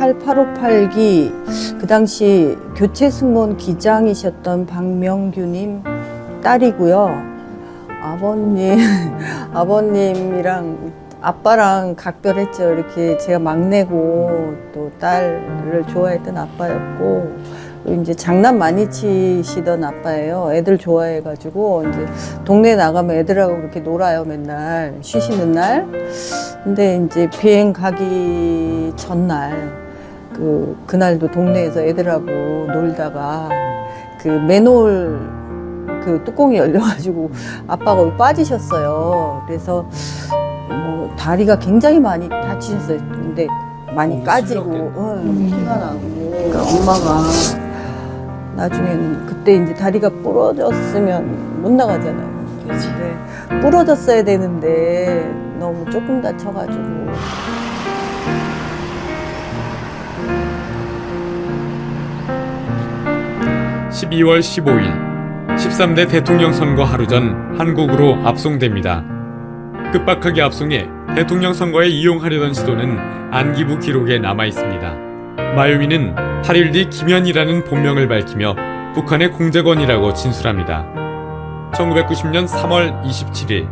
칼 858기 그 당시 교체승무원 기장이셨던 박명규님 딸이고요. 아버님이랑 아빠랑 각별했죠. 이렇게 제가 막내고 또 딸을 좋아했던 아빠였고, 그리고 이제 장난 많이 치시던 아빠예요. 애들 좋아해가지고 이제 동네 나가면 애들하고 그렇게 놀아요. 맨날 쉬시는 날. 근데 이제 비행 가기 전날 그날도 동네에서 애들하고 놀다가 그 맨홀 그 뚜껑이 열려가지고 아빠가 거기 빠지셨어요. 그래서 뭐 다리가 굉장히 많이 다치셨어요. 근데 많이 까지고 피가 나고. 그러니까 엄마가 나중에는 그때 이제 다리가 부러졌으면 못 나가잖아요. 근데 부러졌어야 되는데 너무 조금 다쳐가지고. 12월 15일 13대 대통령 선거 하루 전 한국으로 압송됩니다. 급박하게 압송해 대통령 선거에 이용하려던 시도는 안기부 기록에 남아 있습니다. 마유미는 8일 뒤 김현이라는 본명을 밝히며 북한의 공작원이라고 진술합니다. 1990년 3월 27일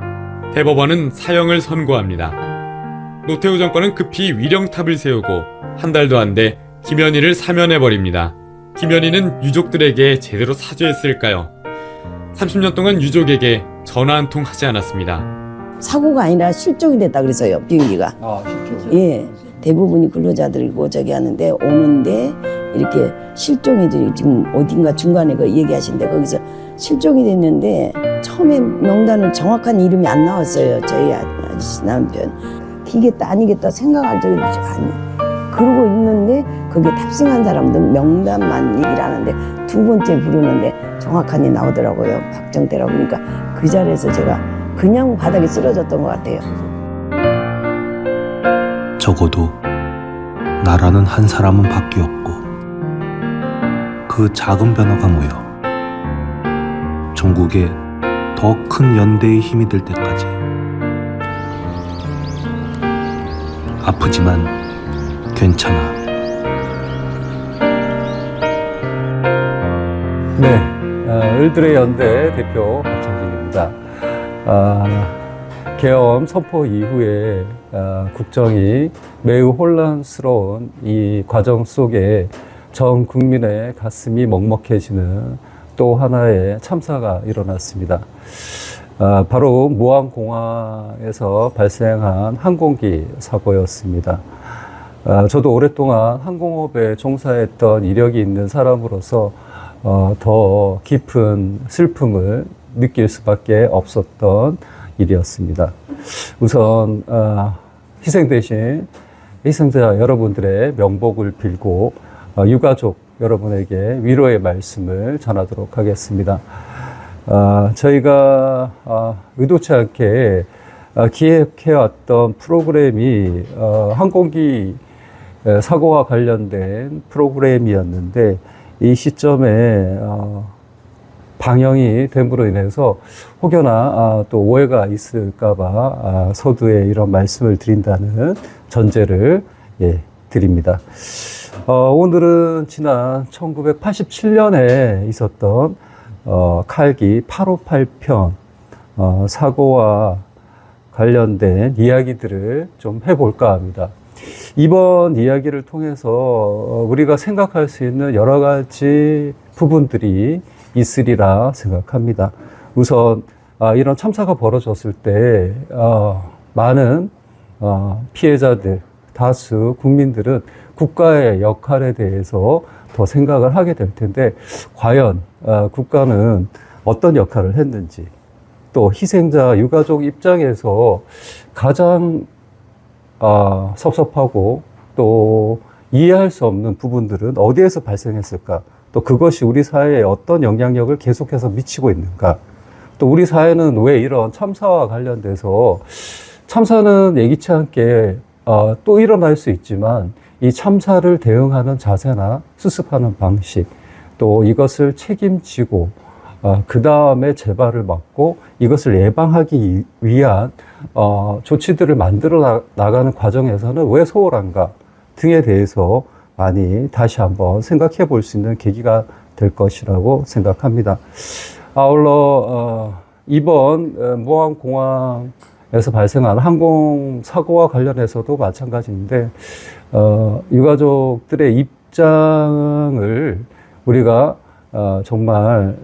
대법원은 사형을 선고합니다. 노태우 정권은 급히 위령탑을 세우고 한 달도 안 돼 김현이를 사면해버립니다. 김현이는 유족들에게 제대로 사죄했을까요? 30년 동안 유족에게 전화 한 통 하지 않았습니다. 사고가 아니라 실종이 됐다 그래서요, 비행기가. 실종. 예, 대부분이 근로자들이고 저기 하는데 오는데 이렇게 실종이 지금 어딘가 중간에 그 얘기하신데 거기서 실종이 됐는데 처음에 명단은 정확한 이름이 안 나왔어요. 저희 아저씨 남편. 이겠다 아니겠다 생각할 적이 아니. 그러고 있는데 거기에 탑승한 사람들 명단만 얘기를 하는데 두 번째 부르는데 정확하게 나오더라고요. 박정태라고. 그러니까 그 자리에서 제가 그냥 바닥에 쓰러졌던 것 같아요. 적어도 나라는 한 사람은 바뀌었고 그 작은 변화가 모여 전국에 더 큰 연대의 힘이 될 때까지 아프지만 괜찮아. 네, 을들의 연대 대표 박정진입니다. 계엄 선포 이후에 국정이 매우 혼란스러운 이 과정 속에 전 국민의 가슴이 먹먹해지는 또 하나의 참사가 일어났습니다. 바로 무안공항에서 발생한 항공기 사고였습니다. 저도 오랫동안 항공업에 종사했던 이력이 있는 사람으로서 더 깊은 슬픔을 느낄 수밖에 없었던 일이었습니다. 우선 희생되신 희생자 여러분들의 명복을 빌고 유가족 여러분에게 위로의 말씀을 전하도록 하겠습니다. 저희가 의도치 않게 기획해왔던 프로그램이 항공기 사고와 관련된 프로그램이었는데 이 시점에 방영이 됨으로 인해서 혹여나 또 오해가 있을까봐 서두에 이런 말씀을 드린다는 전제를 드립니다. 오늘은 지난 1987년에 있었던 칼기 858편 사고와 관련된 이야기들을 좀 해볼까 합니다. 이번 이야기를 통해서 우리가 생각할 수 있는 여러 가지 부분들이 있으리라 생각합니다. 우선 이런 참사가 벌어졌을 때 많은 피해자들, 다수 국민들은 국가의 역할에 대해서 더 생각을 하게 될 텐데 과연 국가는 어떤 역할을 했는지, 또 희생자 유가족 입장에서 가장 섭섭하고 또 이해할 수 없는 부분들은 어디에서 발생했을까? 또 그것이 우리 사회에 어떤 영향력을 계속해서 미치고 있는가? 또 우리 사회는 왜 이런 참사와 관련돼서 참사는 예기치 않게 또 일어날 수 있지만 이 참사를 대응하는 자세나 수습하는 방식, 또 이것을 책임지고 그 다음에 재발을 막고 이것을 예방하기 위한 조치들을 만들어 나가는 과정에서는 왜 소홀한가 등에 대해서 많이 다시 한번 생각해 볼 수 있는 계기가 될 것이라고 생각합니다. 아울러 이번 모항공항에서 발생한 항공사고와 관련해서도 마찬가지인데 유가족들의 입장을 우리가 정말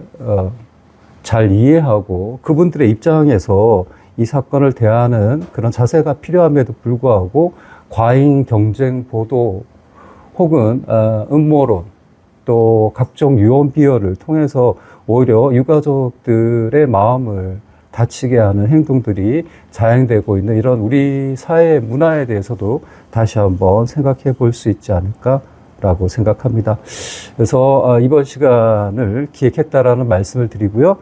잘 이해하고 그분들의 입장에서 이 사건을 대하는 그런 자세가 필요함에도 불구하고 과잉 경쟁 보도 혹은 음모론 또 각종 유언 비어를 통해서 오히려 유가족들의 마음을 다치게 하는 행동들이 자행되고 있는 이런 우리 사회의 문화에 대해서도 다시 한번 생각해 볼 수 있지 않을까라고 생각합니다. 그래서 이번 시간을 기획했다라는 말씀을 드리고요.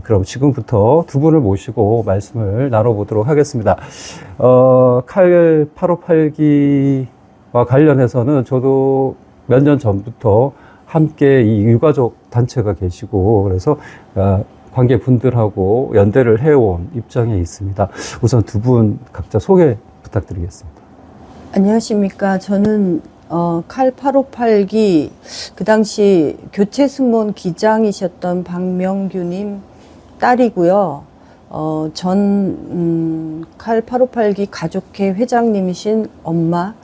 그럼 지금부터 두 분을 모시고 말씀을 나눠보도록 하겠습니다. 칼 858기와 관련해서는 저도 몇 년 전부터 함께 이 유가족 단체가 계시고 그래서 관계분들하고 연대를 해온 입장에 있습니다. 우선 두 분 각자 소개 부탁드리겠습니다. 안녕하십니까. 저는 칼 858기 그 당시 교체 승무원 기장이셨던 박명규님 딸이고요. 칼 858기 가족회 회장님이신 엄마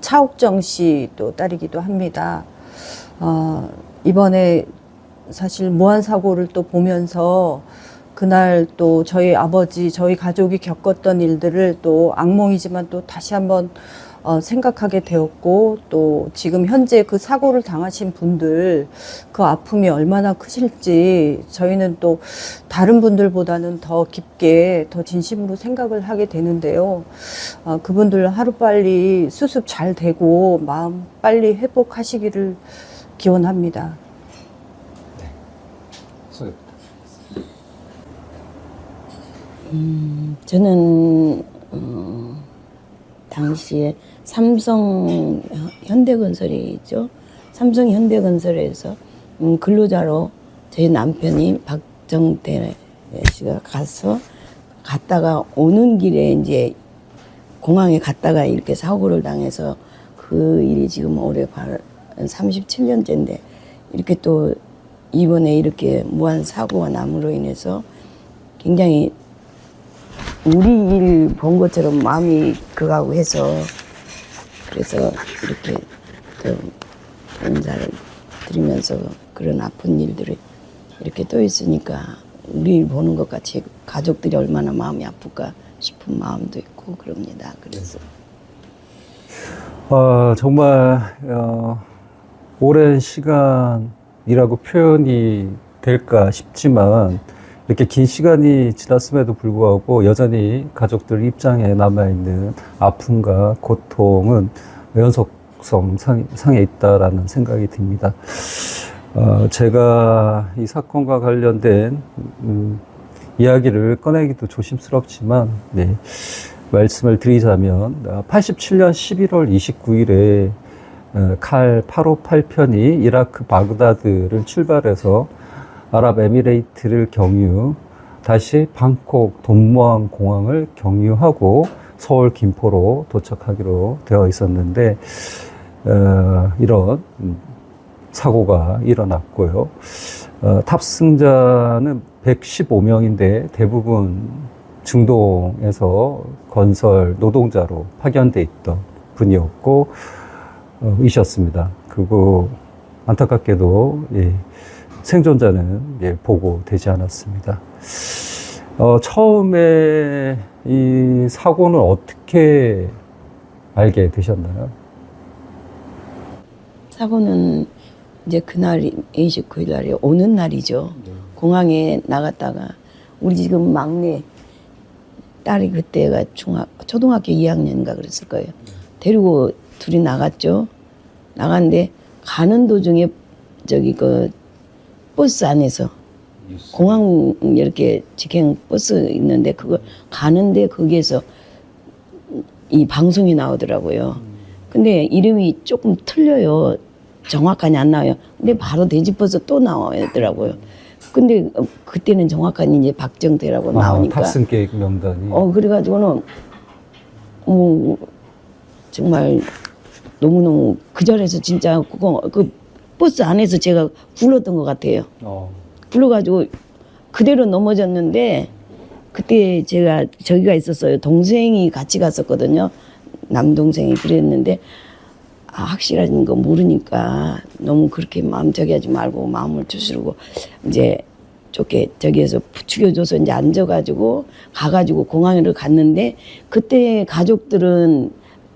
차옥정 씨 또 딸이기도 합니다. 이번에 사실 무한 사고를 또 보면서 그날 또 저희 아버지, 저희 가족이 겪었던 일들을 또 악몽이지만 또 다시 한번 생각하게 되었고 또 지금 현재 그 사고를 당하신 분들 그 아픔이 얼마나 크실지 저희는 또 다른 분들보다는 더 깊게 더 진심으로 생각을 하게 되는데요. 그분들 하루빨리 수습 잘 되고 마음 빨리 회복하시기를 기원합니다. 소개 저는 당시에 삼성 현대건설이죠. 삼성 현대건설에서 근로자로 저희 남편이 박정태 씨가 갔다가 오는 길에 이제 공항에 갔다가 이렇게 사고를 당해서 그 일이 지금 올해 37년째인데 이렇게 또 이번에 이렇게 무한 사고가 남으로 인해서 굉장히 우리 일 본 것처럼 마음이 그거하고 해서 그래서 이렇게 또 인사를 드리면서 그런 아픈 일들이 이렇게 또 있으니까 우리 일 보는 것 같이 가족들이 얼마나 마음이 아플까 싶은 마음도 있고 그럽니다. 그래서 정말 오랜 시간이라고 표현이 될까 싶지만 이렇게 긴 시간이 지났음에도 불구하고 여전히 가족들 입장에 남아있는 아픔과 고통은 연속성 상에 있다라는 생각이 듭니다. 제가 이 사건과 관련된 이야기를 꺼내기도 조심스럽지만 네, 말씀을 드리자면 87년 11월 29일에 칼 858편이 이라크 바그다드를 출발해서 아랍에미레이트를 경유, 다시 방콕 돈무안 공항을 경유하고 서울 김포로 도착하기로 되어 있었는데 이런 사고가 일어났고요. 탑승자는 115명인데 대부분 중동에서 건설 노동자로 파견돼 있던 분이었고 이셨습니다. 그리고 안타깝게도 생존자는 보고되지 않았습니다. 처음에 이 사고는 어떻게 알게 되셨나요? 사고는 이제 그날이 29일 날이 오는 날이죠. 공항에 나갔다가 우리 지금 막내 딸이 그때가 초등학교 2학년인가 그랬을 거예요. 데리고 둘이 나갔죠. 나갔는데 가는 도중에 저기 그 버스 안에서 공항 이렇게 직행 버스 있는데 그거 가는데 거기에서 이 방송이 나오더라고요. 근데 이름이 조금 틀려요. 정확하게 안 나와요. 근데 바로 되짚어서 또 나오더라고요. 근데 그때는 정확하게 이제 박정태라고 나오니까. 탑승객 명단이. 그래가지고는 정말 너무너무 그 자리에서 진짜 그 버스 안에서 제가 굴렀던 것 같아요. 굴러가지고 그대로 넘어졌는데 그때 제가 저기가 있었어요. 동생이 같이 갔었거든요. 남동생이 그랬는데 확실한 거 모르니까 너무 그렇게 마음 저기 하지 말고 마음을 추스르고 이제 좋게 저기에서 부추겨줘서 이제 앉아가지고 가가지고 공항으로 갔는데 그때 가족들은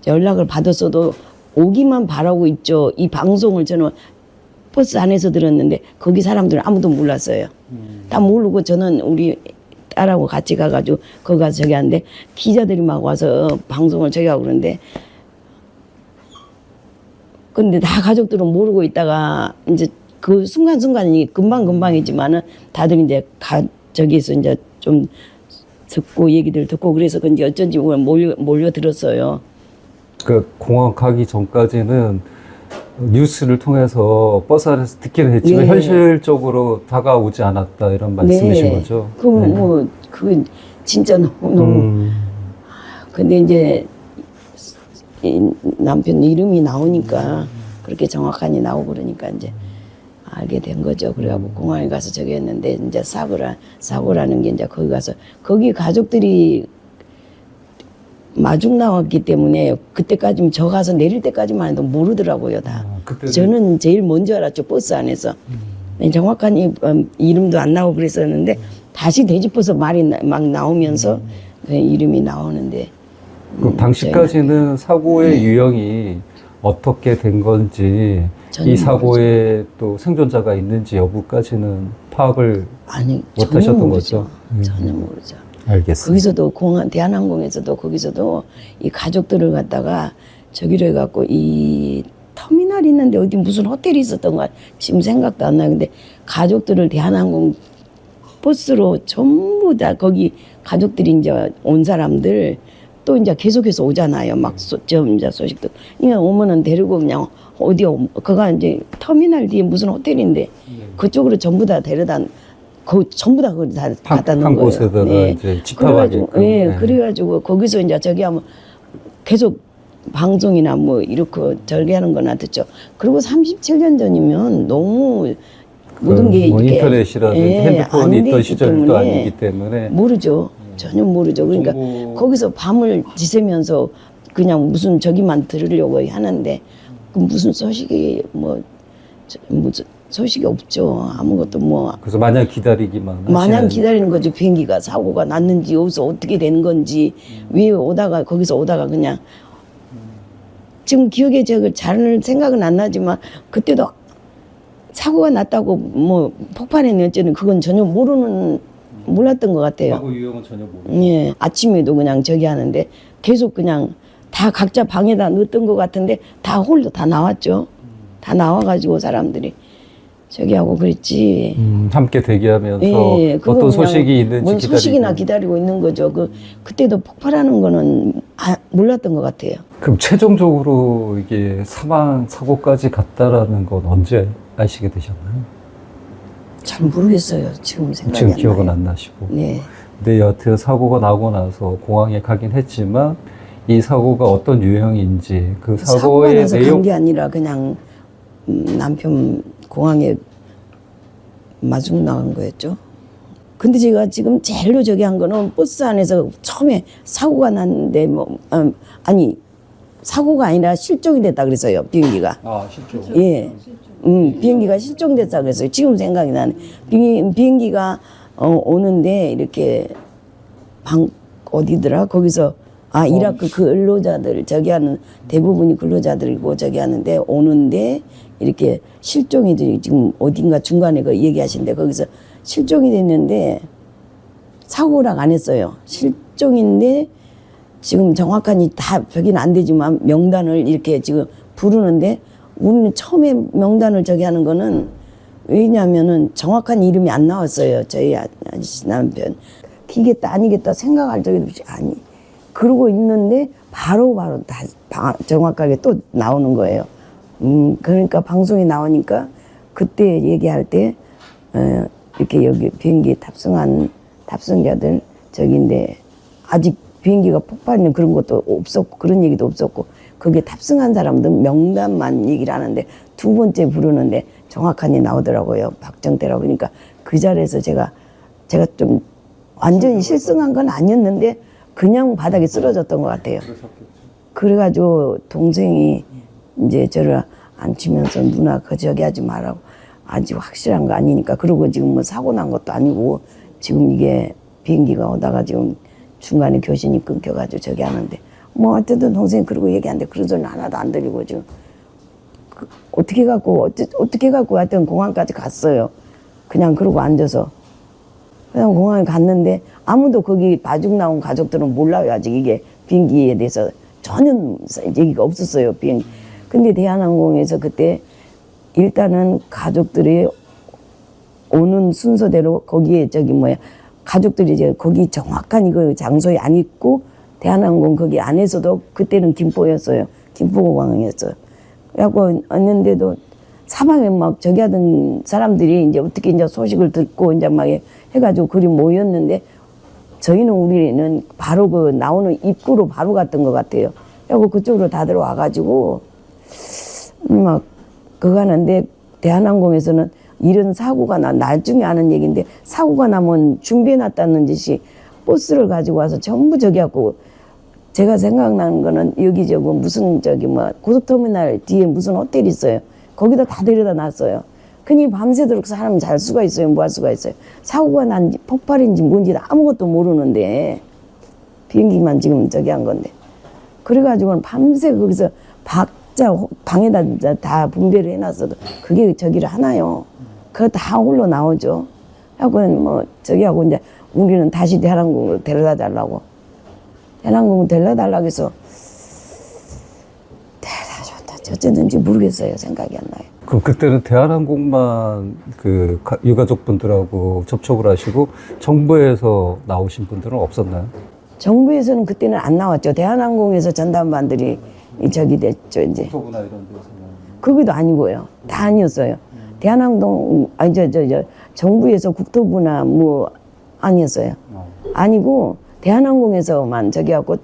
연락을 받았어도 오기만 바라고 있죠. 이 방송을 저는 버스 안에서 들었는데 거기 사람들은 아무도 몰랐어요. 다 모르고 저는 우리 딸하고 같이 가가지고 거기 가서 저기 하는데 기자들이 막 와서 방송을 저기 하고 그러는데 근데 다 가족들은 모르고 있다가 이제 그 순간순간이 금방금방이지만은 다들 이제 저기서 이제 좀 듣고 얘기들 듣고 그래서 그런지 어쩐지 몰려들었어요. 그 공항 가기 전까지는 뉴스를 통해서 버스 안에서 듣기는 했지만 예. 현실적으로 다가오지 않았다 이런 말씀이신 네. 거죠? 그건 진짜 너무 근데 이제 이 남편 이름이 나오니까 그렇게 정확하게 나오고 그러니까 이제 알게 된 거죠. 그래갖고 공항에 가서 저기 했는데 이제 사고라는 게 이제 거기 가서 거기 가족들이 마중 나왔기 때문에 그때까지는 저 가서 내릴 때까지만 해도 모르더라고요 다. 저는 제일 먼저 알았죠 버스 안에서. 정확한 이름도 안 나오고 그랬었는데 다시 되짚어서 말이 막 나오면서 그 이름이 나오는데. 그럼 당시까지는 사고의 유형이 어떻게 된 건지 이 사고에 또 생존자가 있는지 여부까지는 파악을 못 하셨던 거죠? 전혀 모르죠. 알겠습니다. 거기서도 대한항공에서도 거기서도 이 가족들을 갖다가 저기로 해갖고 이 터미널 있는데 어디 무슨 호텔이 있었던 거 지금 생각도 안 나요. 근데 가족들을 대한항공 버스로 전부 다 거기 가족들이 이제 온 사람들 또 이제 계속해서 오잖아요. 막 이제 소식도. 그러니까 오면은 데리고 그냥 그가 이제 터미널 뒤에 무슨 호텔인데 그쪽으로 전부 다 데려다 전부 다 거기 다 갖다 놓은 한 거예요. 곳에다가 네. 이제 집합하게끔. 그래가지고 거기서 이제 저기 하면 계속 방송이나 뭐 이렇게 저기 하는 거나 듣죠. 그리고 37년 전이면 너무 모든 게 뭐 이렇게 인터넷이라든지 핸드폰이 안 있던 돼 시절도 때문에 아니기 때문에 모르죠. 전혀 모르죠. 그러니까 거기서 밤을 지새면서 그냥 무슨 저기만 들으려고 하는데 그 무슨 소식이 무슨 소식이 없죠. 아무것도 그래서 마냥 기다리기만 마냥 하시는. 기다리는 거죠. 비행기가 사고가 났는지 여기서 어떻게 된 건지 왜 오다가 거기서 오다가 그냥 지금 기억에 제가 잘 생각은 안 나지만 그때도 사고가 났다고 뭐 폭발했네 어쩌는 그건 전혀 몰랐던 것 같아요. 사고 유형은 전혀 모르고. 예, 아침에도 그냥 저기 하는데 계속 그냥 다 각자 방에다 넣었던 것 같은데 다 홀로 다 나왔죠. 다 나와가지고 사람들이 저기 하고 그랬지. 함께 대기하면서 예, 그거 어떤 그냥 소식이 있는지 뭔 기다리고. 소식이나 기다리고 있는 거죠. 그때도 폭발하는 거는 몰랐던 것 같아요. 그럼 최종적으로 이게 사망 사고까지 갔다라는 건 언제 아시게 되셨나요? 잘 모르겠어요. 지금 생각이 지금 안 기억은 나요. 안 나시고. 네. 근데 여하튼 사고가 나고 나서 공항에 가긴 했지만 이 사고가 어떤 유형인지 그 사고가 사고의 나서 간 내용 게 아니라 그냥 남편 공항에 마중 나간 거였죠. 근데 제가 지금 제일로 저기 한 거는 버스 안에서 처음에 사고가 났는데 아니 사고가 아니라 실종이 됐다 그랬어요. 비행기가. 아 실종. 예. 비행기가 실종됐다 그랬어요. 지금 생각이 나네. 비행기가 오는데 이렇게 어디더라? 거기서 이라크 그 근로자들 저기 하는 대부분이 근로자들이고 저기 하는데 오는데 이렇게 실종이 지금 어딘가 중간에 그 얘기하신데 거기서 실종이 됐는데 사고락 안 했어요. 실종인데 지금 정확하니 다 저기는 안 되지만 명단을 이렇게 지금 부르는데 우리는 처음에 명단을 저기 하는 거는 왜냐면은 정확한 이름이 안 나왔어요. 저희 아저씨 남편. 이겠다 아니겠다 생각할 적이 없이 아니. 그러고 있는데 바로 다 정확하게 또 나오는 거예요. 그러니까 방송에 나오니까 그때 얘기할 때 이렇게 여기 비행기에 탑승한 탑승자들 저기인데 아직 비행기가 폭발하는 그런 것도 없었고 그런 얘기도 없었고 그게 탑승한 사람도 명단만 얘기를 하는데 두 번째 부르는데 정확하게 나오더라고요. 박정태라고. 그러니까 그 자리에서 제가 좀 완전히 실승한 건 아니었는데 그냥 바닥에 쓰러졌던 것 같아요. 그래가지고 동생이 이제 저를 앉히면서 누나 그 저기 하지 말라고, 아직 확실한 거 아니니까. 그러고 지금 뭐 사고 난 것도 아니고 지금 이게 비행기가 오다가 지금 중간에 교신이 끊겨가지고 저기 하는데 뭐 어쨌든 동생이 그러고 얘기하는데 그런 소리는 하나도 안 들리고 지금 어떻게 해갖고 하여튼 공항까지 갔어요. 그냥 그러고 앉아서 그냥 공항에 갔는데 아무도 거기 바둑 나온 가족들은 몰라요. 아직 이게 비행기에 대해서 전혀 얘기가 없었어요. 비행기. 근데 대한항공에서 그때 일단은 가족들이 오는 순서대로 거기에 가족들이 이제 거기 정확한 이거 장소에 안 있고 대한항공 거기 안에서도 그때는 김포였어요. 김포공항이었어요. 그래갖고 왔는데도 사방에 막 저기 하던 사람들이 이제 어떻게 이제 소식을 듣고 이제 막 해가지고 그리 모였는데 우리는 바로 그 나오는 입구로 바로 갔던 것 같아요. 그리고 그쪽으로 다들 와가지고 막 그거 하는데 대한항공에서는 이런 사고가 나중에 하는 얘기인데 사고가 나면 준비해놨다는 듯이 버스를 가지고 와서 전부 저기 하고 제가 생각나는 거는 여기 무슨 고속터미널 뒤에 무슨 호텔이 있어요. 거기다 다 데려다 놨어요. 그니 밤새도록 사람 잘 수가 있어요. 뭐 할 수가 있어요. 사고가 난지 폭발인지 뭔지 아무것도 모르는데 비행기만 지금 저기 한 건데 그래가지고는 밤새 거기서 방에다 다 분배를 해놨어도 그게 저기를 하나요. 그거 다 홀로 나오죠. 하고 뭐 저기 하고 이제 우리는 다시 대한항공으로 데려다 달라고. 대한항공으로 데려다 달라고 해서 어쨌든지 모르겠어요. 생각이 안 나요. 그럼 그때는 대한항공만 그 유가족분들하고 접촉을 하시고 정부에서 나오신 분들은 없었나요? 정부에서는 그때는 안 나왔죠. 대한항공에서 전담반들이 저기 됐죠. 이제 국토부나 이런 데서는 그게도 아니고요. 다 아니었어요. 대한항공 정부에서 국토부나 뭐 아니었어요. 아니고 대한항공에서만 저기 하고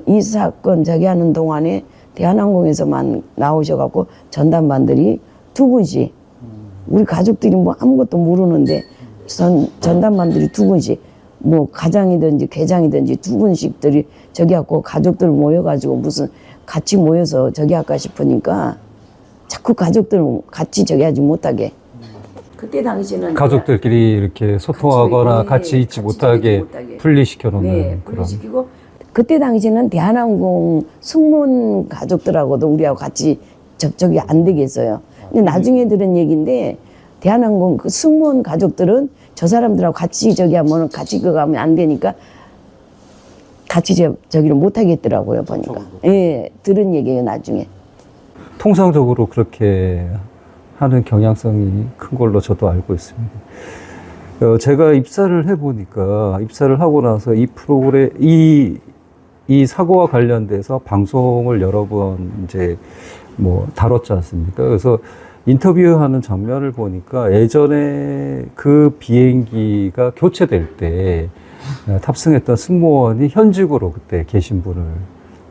이 사건 저기 하는 동안에 대한항공에서만 나오셔갖고 전담반들이 두 분씩 우리 가족들이 뭐 아무것도 모르는데 전담반들이 두 분씩 뭐 가장이든지 계장이든지 두 분씩들이 저기 갖고 가족들 모여가지고 무슨 같이 모여서 저기 할까 싶으니까 자꾸 가족들 같이 저기 하지 못하게. 그때 당시는 가족들끼리 이렇게 소통하거나 같이 있지 못하게 분리시켜 놓는 네, 그런. 분리시키고 그때 당시는 대한항공 승무원 가족들하고도 우리하고 같이 접촉이 안 되게 했어요. 근데 나중에 들은 얘기인데 대한항공 그 승무원 가족들은 저 사람들하고 같이 저기 하면 같이 그 가면 안 되니까 같이 저기를 못 하겠더라고요, 보니까. 예, 들은 얘기예요, 나중에. 통상적으로 그렇게 하는 경향성이 큰 걸로 저도 알고 있습니다. 제가 입사를 해보니까 입사를 하고 나서 이 프로그램 이 사고와 관련돼서 방송을 여러 번 이제 뭐 다뤘지 않습니까? 그래서 인터뷰하는 장면을 보니까 예전에 그 비행기가 교체될 때 탑승했던 승무원이 현직으로 그때 계신 분을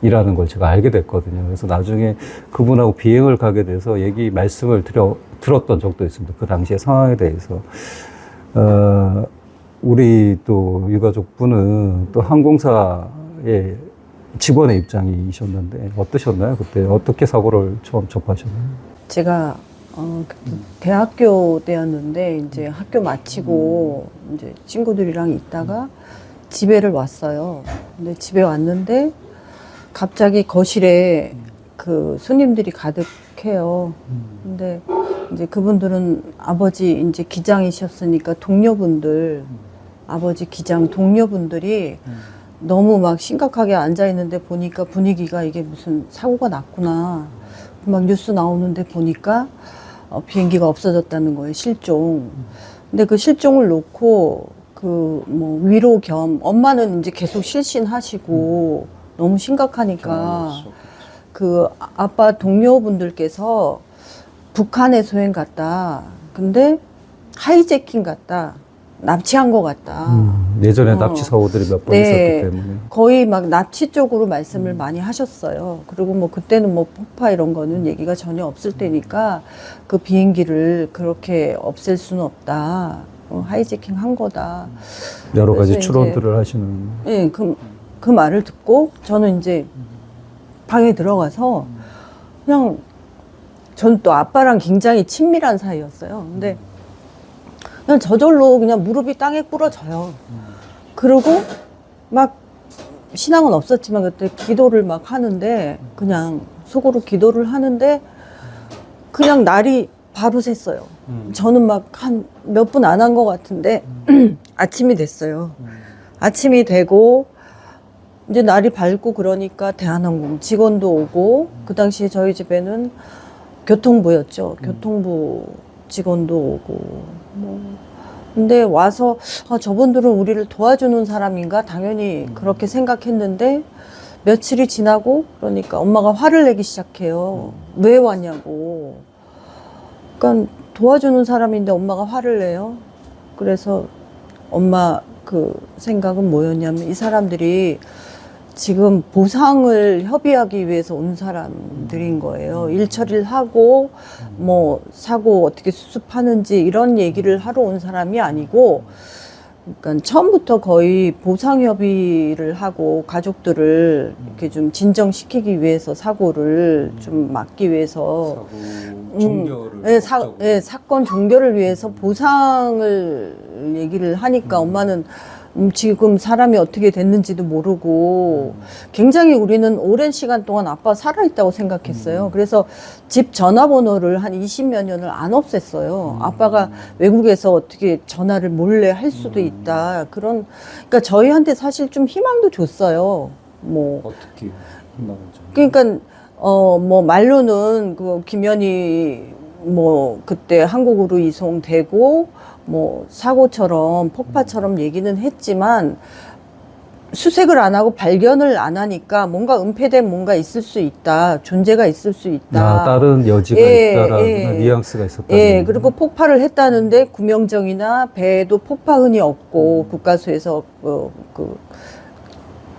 일하는 걸 제가 알게 됐거든요. 그래서 나중에 그분하고 비행을 가게 돼서 말씀을 들었던 적도 있습니다. 그 당시의 상황에 대해서. 우리 또 유가족분은 또 항공사의 직원의 입장이셨는데 어떠셨나요? 그때 어떻게 사고를 처음 접하셨나요? 제가 대학교 때였는데 이제 학교 마치고 이제 친구들이랑 있다가 집에를 왔어요. 근데 집에 왔는데 갑자기 거실에 그 손님들이 가득해요. 근데 이제 그분들은 아버지 이제 기장이셨으니까 동료분들, 아버지 기장 동료분들이 너무 막 심각하게 앉아 있는데 보니까 분위기가 이게 무슨 사고가 났구나. 막 뉴스 나오는데 보니까 비행기가 없어졌다는 거예요. 실종. 근데 그 실종을 놓고 그 뭐 위로 겸 엄마는 이제 계속 실신하시고 너무 심각하니까 그 아빠 동료분들께서 북한에 소행 갔다. 근데 하이제킹 갔다. 납치한 것 같다. 예전에 어. 납치 사고들이 몇 번 네. 있었기 때문에. 거의 막 납치 쪽으로 말씀을 많이 하셨어요. 그리고 뭐 그때는 뭐 폭파 이런 거는 얘기가 전혀 없을 때니까 그 비행기를 그렇게 없앨 수는 없다. 하이제킹 한 거다. 여러 가지 그래서 추론들을 하시는. 예, 그 말을 듣고 저는 이제 방에 들어가서 그냥 전 또 아빠랑 굉장히 친밀한 사이였어요. 근데 그냥 저절로 그냥 무릎이 땅에 꿇어져요. 그러고 막 신앙은 없었지만 그때 기도를 막 하는데 그냥 속으로 기도를 하는데 그냥 날이 바로 샜어요. 저는 막 한 몇 분 안 한 것 같은데 아침이 됐어요. 아침이 되고 이제 날이 밝고 그러니까 대한항공 직원도 오고 그 당시에 저희 집에는 교통부였죠. 교통부 직원도 오고 뭐 근데 와서 저분들은 우리를 도와주는 사람인가 당연히 그렇게 생각했는데 며칠이 지나고 그러니까 엄마가 화를 내기 시작해요. 왜 왔냐고. 그러니까 도와주는 사람인데 엄마가 화를 내요. 그래서 엄마 그 생각은 뭐였냐면 이 사람들이 지금 보상을 협의하기 위해서 온 사람들인 거예요. 일 처리를 하고 뭐 사고 어떻게 수습하는지 이런 얘기를 하러 온 사람이 아니고 그러니까 처음부터 거의 보상 협의를 하고 가족들을 이렇게 좀 진정시키기 위해서 사고를 좀 막기 위해서 사건 종결을 위해서 보상을 얘기를 하니까 엄마는 지금 사람이 어떻게 됐는지도 모르고 굉장히 우리는 오랜 시간 동안 아빠 살아있다고 생각했어요. 그래서 집 전화번호를 한 20몇 년을 안 없앴어요. 아빠가 외국에서 어떻게 전화를 몰래 할 수도 있다. 그러니까 저희한테 사실 좀 희망도 줬어요. 뭐 어떻게 희망을 좀. 그러니까 뭐 말로는 그 김연희 뭐 그때 한국으로 이송되고 뭐 사고처럼 폭파처럼 얘기는 했지만 수색을 안 하고 발견을 안 하니까 뭔가 은폐된 뭔가 있을 수 있다. 존재가 있을 수 있다. 다른 여지가 있다라는 뉘앙스가 있었다. 예, 그리고 폭파를 했다는데 구명정이나 배에도 폭파 흔이 없고 국가수에서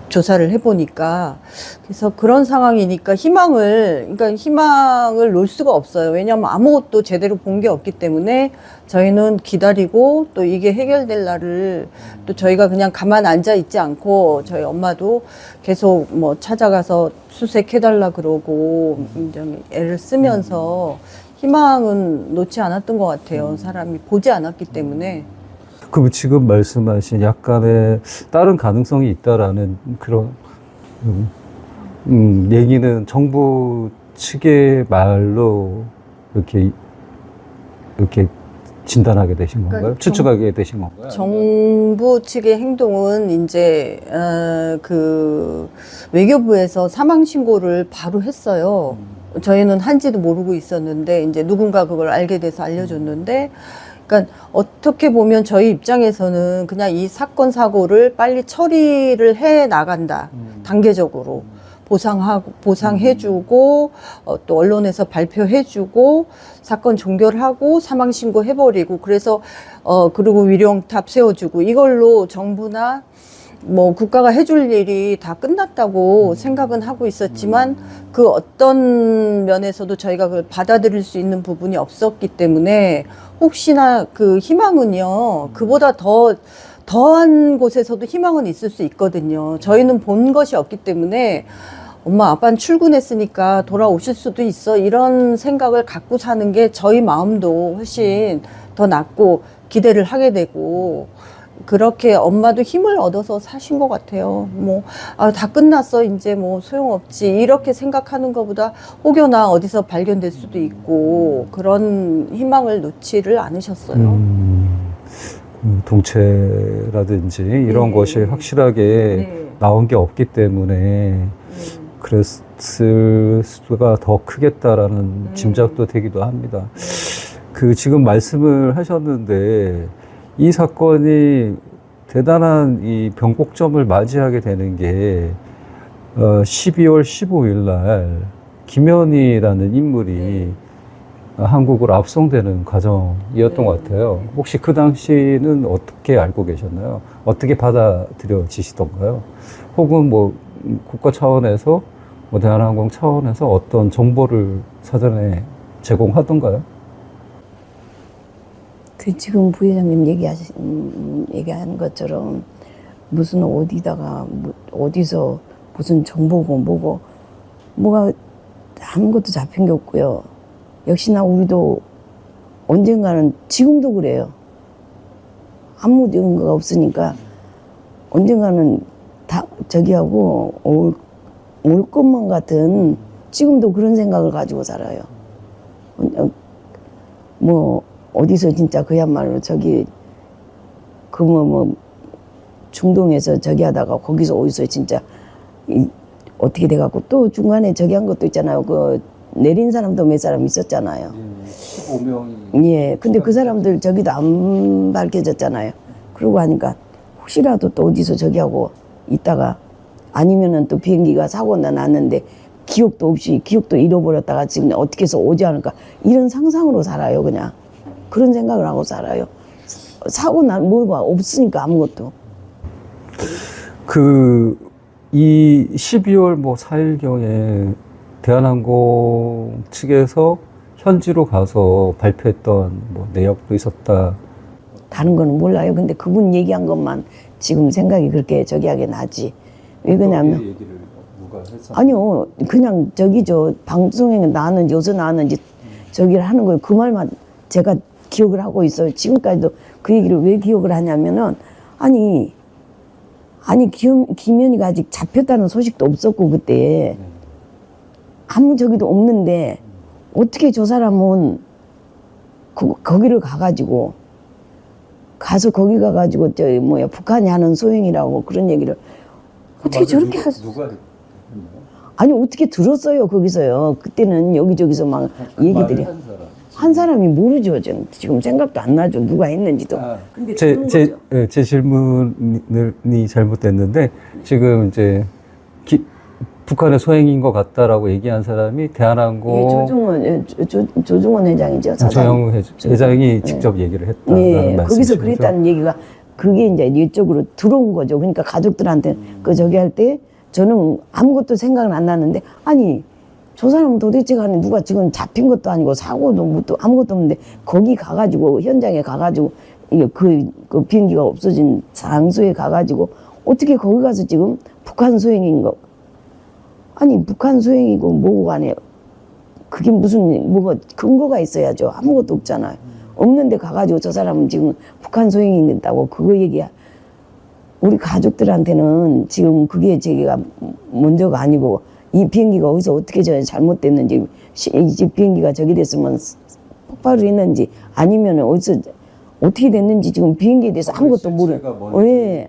조사를 해보니까 그래서 그런 상황이니까 그러니까 희망을 놓을 수가 없어요. 왜냐하면 아무것도 제대로 본 게 없기 때문에 저희는 기다리고 또 이게 해결될 날을 또 저희가 그냥 가만 앉아 있지 않고 저희 엄마도 계속 뭐 찾아가서 수색해달라 그러고 굉장히 애를 쓰면서 희망은 놓지 않았던 것 같아요. 사람이 보지 않았기 때문에. 그럼 지금 말씀하신 약간의 다른 가능성이 있다라는 그런 얘기는 정부 측의 말로 이렇게 진단하게 되신 건가요? 그러니까 추측하게 되신 건가요? 정부 측의 행동은 이제 그 외교부에서 사망 신고를 바로 했어요. 저희는 한지도 모르고 있었는데 이제 누군가 그걸 알게 돼서 알려줬는데. 그러니까 어떻게 보면 저희 입장에서는 그냥 이 사건 사고를 빨리 처리를 해 나간다. 단계적으로 보상해주고 또 언론에서 발표해주고 사건 종결하고 사망 신고 해버리고 그래서 그리고 위령탑 세워주고 이걸로 정부나 뭐 국가가 해줄 일이 다 끝났다고 생각은 하고 있었지만 그 어떤 면에서도 저희가 그걸 받아들일 수 있는 부분이 없었기 때문에 혹시나 그 희망은요 그보다 더한 곳에서도 희망은 있을 수 있거든요. 저희는 본 것이 없기 때문에 엄마 아빠는 출근했으니까 돌아오실 수도 있어 이런 생각을 갖고 사는 게 저희 마음도 훨씬 더 낫고 기대를 하게 되고 그렇게 엄마도 힘을 얻어서 사신 것 같아요. 뭐, 다 끝났어. 이제 뭐 소용없지. 이렇게 생각하는 것보다 혹여나 어디서 발견될 수도 있고 그런 희망을 놓지를 않으셨어요. 동체라든지 이런 네. 것이 확실하게 나온 게 없기 때문에 그랬을 수가 더 크겠다라는 짐작도 되기도 합니다. 그 지금 말씀을 하셨는데 이 사건이 대단한 이 변곡점을 맞이하게 되는 게 12월 15일 날 김연희라는 인물이 한국으로 압송되는 과정이었던 것 같아요. 혹시 그 당시는 어떻게 알고 계셨나요? 어떻게 받아들여지시던가요? 혹은 뭐 국가 차원에서 뭐 대한항공 차원에서 어떤 정보를 사전에 제공하던가요? 그 지금 부회장님 얘기한 것처럼 무슨 어디다가 어디서 무슨 정보고 뭐고 뭐가 아무것도 잡힌 게 없고요. 역시나 우리도 언젠가는 지금도 그래요. 아무 증거가 없으니까 언젠가는 다 저기하고 올 것만 같은 지금도 그런 생각을 가지고 살아요. 뭐 어디서 진짜 그야말로 저기 그 뭐 중동에서 저기 하다가 거기서 어디서 진짜 어떻게 돼갖고 또 중간에 저기 한 것도 있잖아요. 그 내린 사람도 몇 사람 있었잖아요. 15명이. 예. 근데 그 사람들 저기도 안 밝혀졌잖아요. 그러고 하니까 혹시라도 또 어디서 저기 하고 있다가 아니면은 또 비행기가 사고가 났는데 기억도 없이 기억도 잃어버렸다가 지금 어떻게 해서 오지 않을까 이런 상상으로 살아요. 그냥 그런 생각을 하고 살아요. 사고 난 뭐가 없으니까 아무것도. 이 12월 뭐 4일경에 대한항공 측에서 현지로 가서 발표했던 뭐 내역도 있었다. 다른 거는 몰라요. 근데 그분 얘기한 것만 지금 생각이 그렇게 저기하게 나지. 왜 그러냐면 얘기를 누가 했었나요? 아니요. 그냥 저기 저 방송에 나왔는지 어디서 나왔는지 저기를 하는 걸 그 말만 제가 기억을 하고 있어요. 지금까지도 그 얘기를 왜 기억을 하냐면은 아니 김현희가 아직 잡혔다는 소식도 없었고 그때 아무 저기도 없는데 어떻게 저 사람은 거기를 가가지고 거기 가가지고 저 뭐야 북한이 하는 소행이라고 그런 얘기를 어떻게 저렇게 할 수? 누가 했나요? 아니 어떻게 들었어요 거기서요. 그때는 여기저기서 막 얘기들이 한 사람이 모르죠. 저는 지금 생각도 안 나죠. 누가 했는지도. 근데 제 질문이 잘못됐는데 지금 이제 북한의 소행인 것 같다라고 얘기한 사람이 대한항공 조중원 회장이죠. 조영 회장이 직접 얘기를 했다는 말씀이시죠? 거기서 그랬다는 얘기가 그게 이제 이쪽으로 들어온 거죠. 그러니까 가족들한테 그 저기 할 때 저는 아무것도 생각은 안 났는데 아니 저 사람은 도대체 간에 누가 지금 잡힌 것도 아니고 사고도 뭐 아무것도 없는데 거기 가가지고 현장에 가가지고 이게 그 비행기가 없어진 장소에 가가지고 어떻게 거기 가서 지금 북한 소행인 거 아니 북한 소행이고 뭐고 간에 그게 무슨 뭐가 근거가 있어야죠. 아무것도 없잖아요. 없는데 가가지고 저 사람은 지금 북한 소행인다고 그거 얘기야. 우리 가족들한테는 지금 그게 제가 먼저가 아니고 이 비행기가 어디서 어떻게 잘못됐는지 이 비행기가 저기 됐으면 폭발을 했는지 아니면 어디서 어떻게 됐는지 지금 비행기에 대해서 아무것도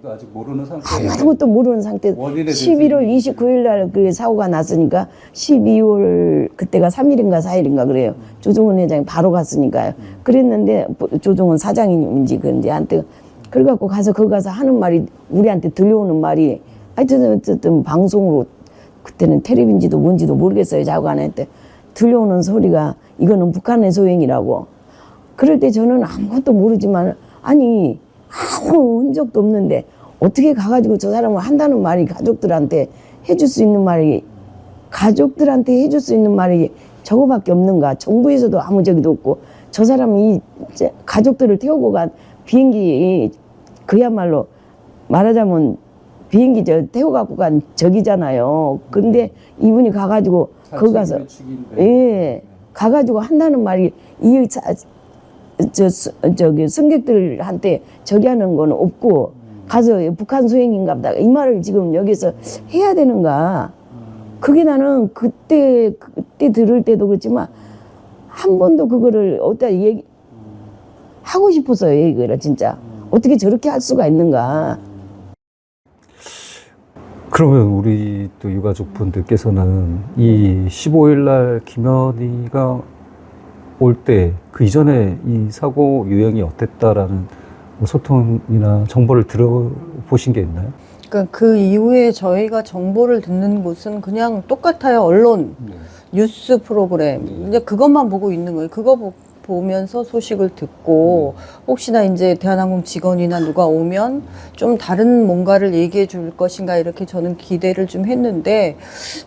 아직 모르는 상태. 아무것도 모르는 상태. 11월 29일 날 그 사고가 났으니까 12월 그때가 3일인가 4일인가 그래요. 조종원 회장이 바로 갔으니까요. 그랬는데 조종원 사장인지 그런지 한테 그래갖고 가서 거기 가서 하는 말이 우리한테 들려오는 말이 하여튼 어쨌든 방송으로 그때는 텔레비인지도 뭔지도 모르겠어요. 자관한테 들려오는 소리가 이거는 북한의 소행이라고. 그럴 때 저는 아무것도 모르지만 아니 아무 흔적도 없는데 어떻게 가가지고 저 사람을 한다는 말이 가족들한테 해줄 수 있는 말이 가족들한테 해줄 수 있는 말이 저거밖에 없는가. 정부에서도 아무 저기도 없고 저 사람이 가족들을 태우고 간 비행기 그야말로 말하자면 비행기 태워갖고 간 적이잖아요. 근데 이분이 가가지고 거기 가서 가가지고 한다는 말이 저기 승객들한테 저기 하는 건 없고 가서 북한 소행인가 보다 이 말을 지금 여기서 해야 되는가. 그게 나는 그때 들을 때도 그렇지만 한 번도 그거를 어디다 하고 싶었어요. 얘기를 진짜 어떻게 저렇게 할 수가 있는가. 그러면 우리 또 유가족 분들께서는 이 15일 날 김현희가 올 때 그 이전에 이 사고 유형이 어땠다라는 뭐 소통이나 정보를 들어보신 게 있나요? 그러니까 그 이후에 저희가 정보를 듣는 곳은 그냥 똑같아요. 언론, 뉴스 프로그램. 이제 그것만 보고 있는 거예요. 그거 보면서 소식을 듣고 혹시나 이제 대한항공 직원이나 누가 오면 좀 다른 뭔가를 얘기해 줄 것인가 이렇게 저는 기대를 좀 했는데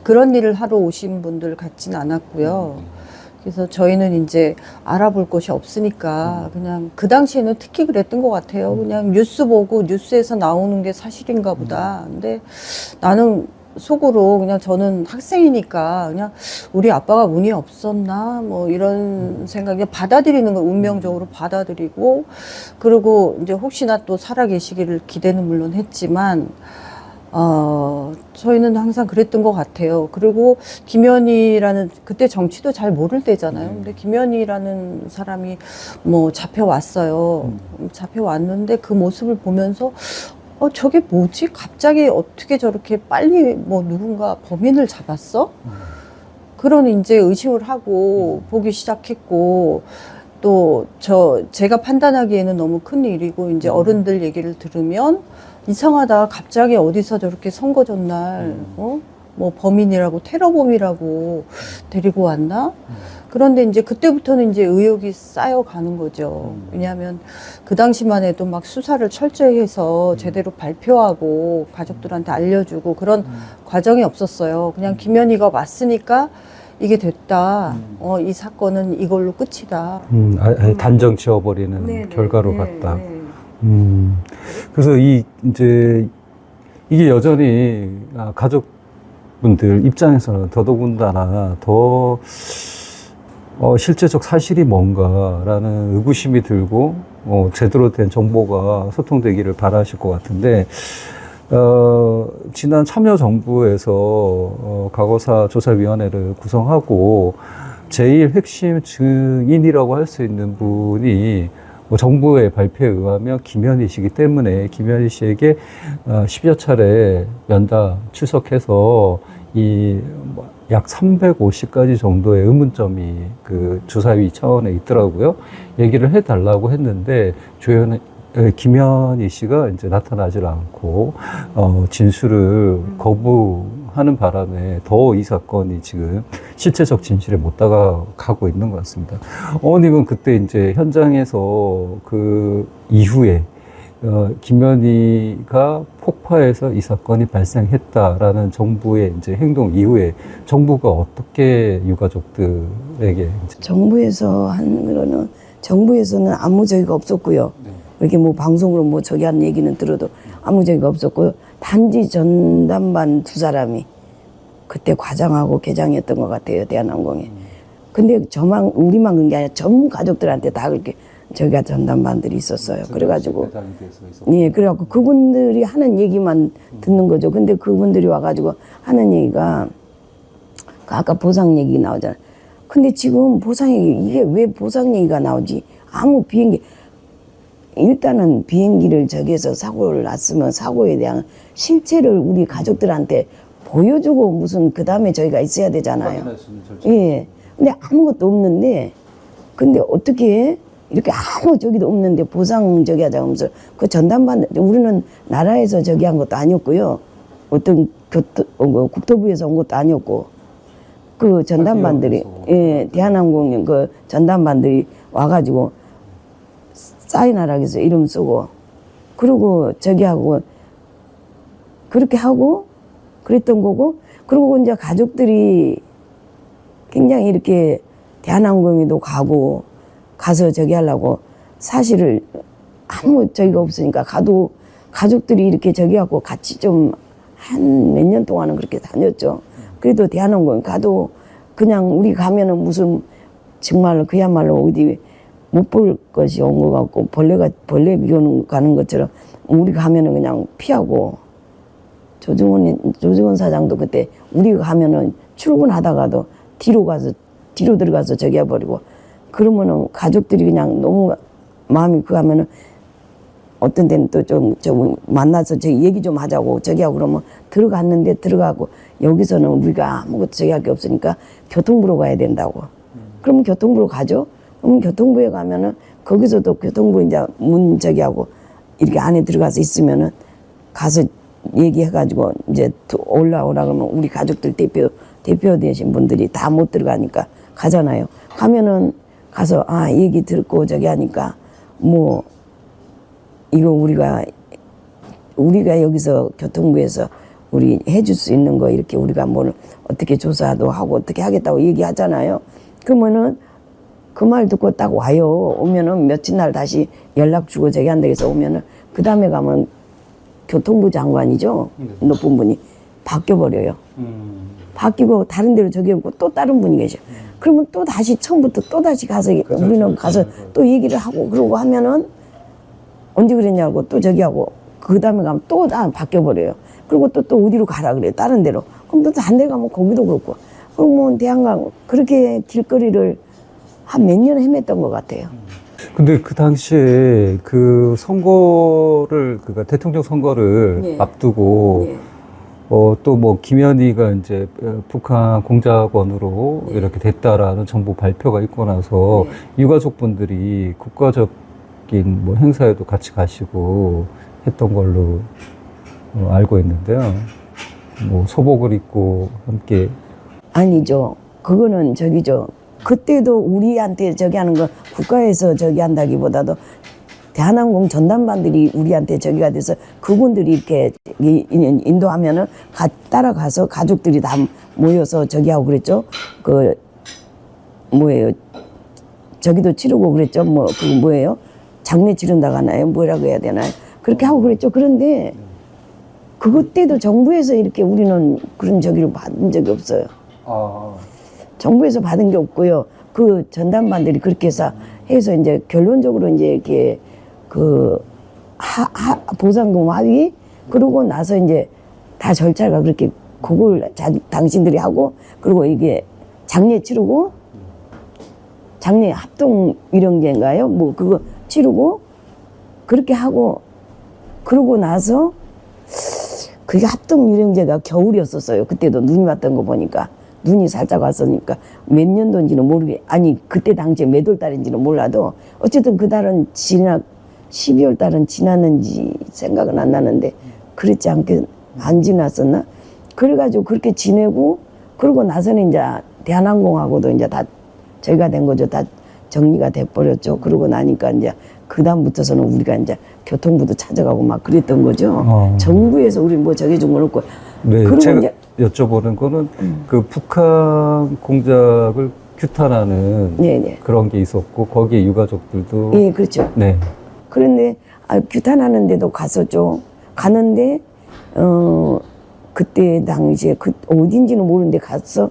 그런 일을 하러 오신 분들 같진 않았고요. 그래서 저희는 이제 알아볼 곳이 없으니까 그냥 그 당시에는 특히 그랬던 것 같아요. 그냥 뉴스 보고 뉴스에서 나오는 게 사실인가 보다. 근데 나는 속으로 그냥 저는 학생이니까 그냥 우리 아빠가 운이 없었나 뭐 이런 생각에 받아들이는 걸 운명적으로 받아들이고 그리고 이제 혹시나 또 살아계시기를 기대는 물론 했지만 저희는 항상 그랬던 것 같아요. 그리고 김현희라는 그때 정치도 잘 모를 때잖아요. 근데 김현희라는 사람이 뭐 잡혀왔어요. 잡혀왔는데 그 모습을 보면서 저게 뭐지? 갑자기 어떻게 저렇게 빨리 뭐 누군가 범인을 잡았어? 그런 이제 의심을 하고 보기 시작했고 또 제가 판단하기에는 너무 큰 일이고 이제 어른들 얘기를 들으면 이상하다. 갑자기 어디서 저렇게 선거 전날 뭐 범인이라고 테러범이라고 데리고 왔나? 그런데 이제 그때부터는 이제 의혹이 쌓여가는 거죠. 왜냐하면 그 당시만 해도 막 수사를 철저히 해서 제대로 발표하고 가족들한테 알려주고 그런 과정이 없었어요. 그냥 김현희가 왔으니까 이게 됐다. 이 사건은 이걸로 끝이다. 아예 단정 지어버리는 네, 결과로 네, 갔다. 네. 그래서 이제 이게 여전히 가족분들 입장에서는 더더군다나 더 실제적 사실이 뭔가라는 의구심이 들고 제대로 된 정보가 소통되기를 바라실 것 같은데 지난 참여정부에서 과거사 조사위원회를 구성하고 제일 핵심 증인이라고 할 수 있는 분이 정부의 발표에 의하면 김현희 씨이기 때문에 김현희 씨에게 10여 차례 면담 출석해서 약 350가지 정도의 의문점이 그 조사위 차원에 있더라고요. 얘기를 해달라고 했는데 김현희 씨가 이제 나타나질 않고 진술을 거부하는 바람에 더 이 사건이 지금 실체적 진실에 못 다가가고 있는 것 같습니다. 어머님은 그때 이제 현장에서 그 이후에 김현희가 폭파해서 이 사건이 발생했다라는 정부의 이제 행동 이후에 정부가 어떻게 유가족들에게 정부에서 한 거는 정부에서는 아무 저기가 없었고요. 이렇게 뭐 방송으로 뭐 저기 하는 얘기는 들어도 아무 저기가 없었고 단지 전담반 두 사람이 그때 과장하고 계장이었던 것 같아요, 대한항공에. 근데 우리만 그런 게 아니라 전 가족들한테 다 그렇게 저기가 전담반들이 있었어요. 그래가지고 예, 그래갖고 그분들이 하는 얘기만 듣는 거죠. 근데 그분들이 와가지고 하는 얘기가 아까 보상 얘기 나오잖아요. 근데 지금 보상 얘기 이게 왜 보상 얘기가 나오지? 아무 비행기 일단은 비행기를 저기에서 사고를 났으면 사고에 대한 실체를 우리 가족들한테 보여주고 무슨 그 다음에 저희가 있어야 되잖아요. 예. 근데 아무것도 없는데 근데 어떻게 이렇게 아무 저기도 없는데 보상 저기 하자고 하면서 그 전담반 우리는 나라에서 저기 한 것도 아니었고요. 어떤 국토부에서 온 것도 아니었고 그 전담반들이 예, 대한항공 그 전담반들이 와가지고 사인하라고 해서 이름 쓰고 그리고 저기 하고 그렇게 하고 그랬던 거고 그리고 이제 가족들이 굉장히 이렇게 대한항공에도 가서 저기 하려고 사실을 아무 저기가 없으니까 가도 가족들이 이렇게 저기 하고 같이 좀 한 몇 년 동안은 그렇게 다녔죠. 그래도 대한항공 가도 그냥 우리 가면은 무슨 정말 그야말로 어디 못 볼 것이 온 것 같고 벌레 비오는 가는 것처럼 우리 가면은 그냥 피하고 조정원 사장도 그때 우리 가면은 출근하다가도 뒤로 들어가서 저기 해버리고 그러면은 가족들이 그냥 너무 마음이 그하면은 어떤 데는 또 좀 만나서 저기 얘기 좀 하자고 저기 하고 그러면 들어갔는데 들어가고 여기서는 우리가 아무것도 저기 할 게 없으니까 교통부로 가야 된다고. 그러면 교통부로 가죠. 그럼 교통부에 가면은 거기서도 교통부 이제 문 저기 하고 이렇게 안에 들어가서 있으면은 가서 얘기해가지고 이제 올라오라 그러면 우리 가족들 대표 되신 분들이 다 못 들어가니까 가잖아요. 가면은 가서 얘기 듣고 저기 하니까 뭐 이거 우리가 여기서 교통부에서 우리 해줄 수 있는 거 이렇게 우리가 뭘 어떻게 조사도 하고 어떻게 하겠다고 얘기하잖아요. 그러면은 그 말 듣고 딱 와요. 오면은 며칠 날 다시 연락 주고 저기 한다 해서 오면은 그 다음에 가면 교통부 장관이죠. 높은 분이 바뀌어버려요. 바뀌고 다른 데로 저기 오고 또 다른 분이 계셔. 그러면 또 다시 처음부터 또 다시 가서 우리는 가서 또 얘기를 하고 그러고 하면은 언제 그랬냐고 또 저기 하고 그 다음에 가면 또 다 바뀌어버려요. 그리고 또 어디로 가라 그래요. 다른 데로. 그럼 또 다른 데 가면 거기도 그렇고. 그러면 대한강 그렇게 길거리를 한 몇 년 헤맸던 것 같아요. 근데 그 당시에 그 선거를, 그러니까 대통령 선거를 예. 앞두고, 예. 또 뭐 김현희가 이제 북한 공작원으로 예. 이렇게 됐다라는 정보 발표가 있고 나서 유가족분들이 국가적인 뭐 행사에도 같이 가시고 했던 걸로 알고 있는데요. 뭐 소복을 입고 함께. 아니죠. 그거는 저기죠. 그때도 우리한테 저기 하는 거 국가에서 저기 한다기보다도 대한항공 전담반들이 우리한테 저기가 돼서 그분들이 이렇게 인도하면은 따라가서 가족들이 다 모여서 저기 하고 그랬죠. 그 뭐예요? 저기도 치르고 그랬죠. 뭐 그 뭐예요? 장례 치른다고 하나요? 뭐라고 해야 되나요? 그렇게 하고 그랬죠. 그런데 그것 때도 정부에서 이렇게 우리는 그런 저기를 받은 적이 없어요. 정부에서 받은 게 없고요. 그 전담반들이 그렇게 해서 이제 결론적으로 이제 이렇게 그 보상금 합의 그러고 나서 이제 다 절차가 그렇게 그걸 당신들이 하고 그리고 이게 장례 치르고 장례 합동 위령제인가요? 뭐 그거 치르고 그렇게 하고 그러고 나서 그게 합동 위령제가 겨울이었었어요. 그때도 눈이 왔던 거 보니까. 눈이 살짝 왔으니까 몇 년도인지는 아니 그때 당시에 몇 월 달인지는 몰라도 어쨌든 그 달은 12월 달은 지났는지 생각은 안 나는데 그렇지 않게 안 지났었나? 그래가지고 그렇게 지내고 그러고 나서는 이제 대한항공하고도 이제 다 저희가 된 거죠. 다 정리가 돼버렸죠. 그러고 나니까 이제 그 다음부터서는 우리가 이제 교통부도 찾아가고 막 그랬던 거죠. 정부에서 우리 뭐 저기 준 건 없고. 네, 그리고 제가 이제 여쭤보는 거는 그 북한 공작을 규탄하는 네네. 그런 게 있었고 거기에 유가족들도 예, 그렇죠. 네. 그런데 규탄하는데도 갔었죠. 가는데 그때 당시에 어딘지는 모르는데 갔어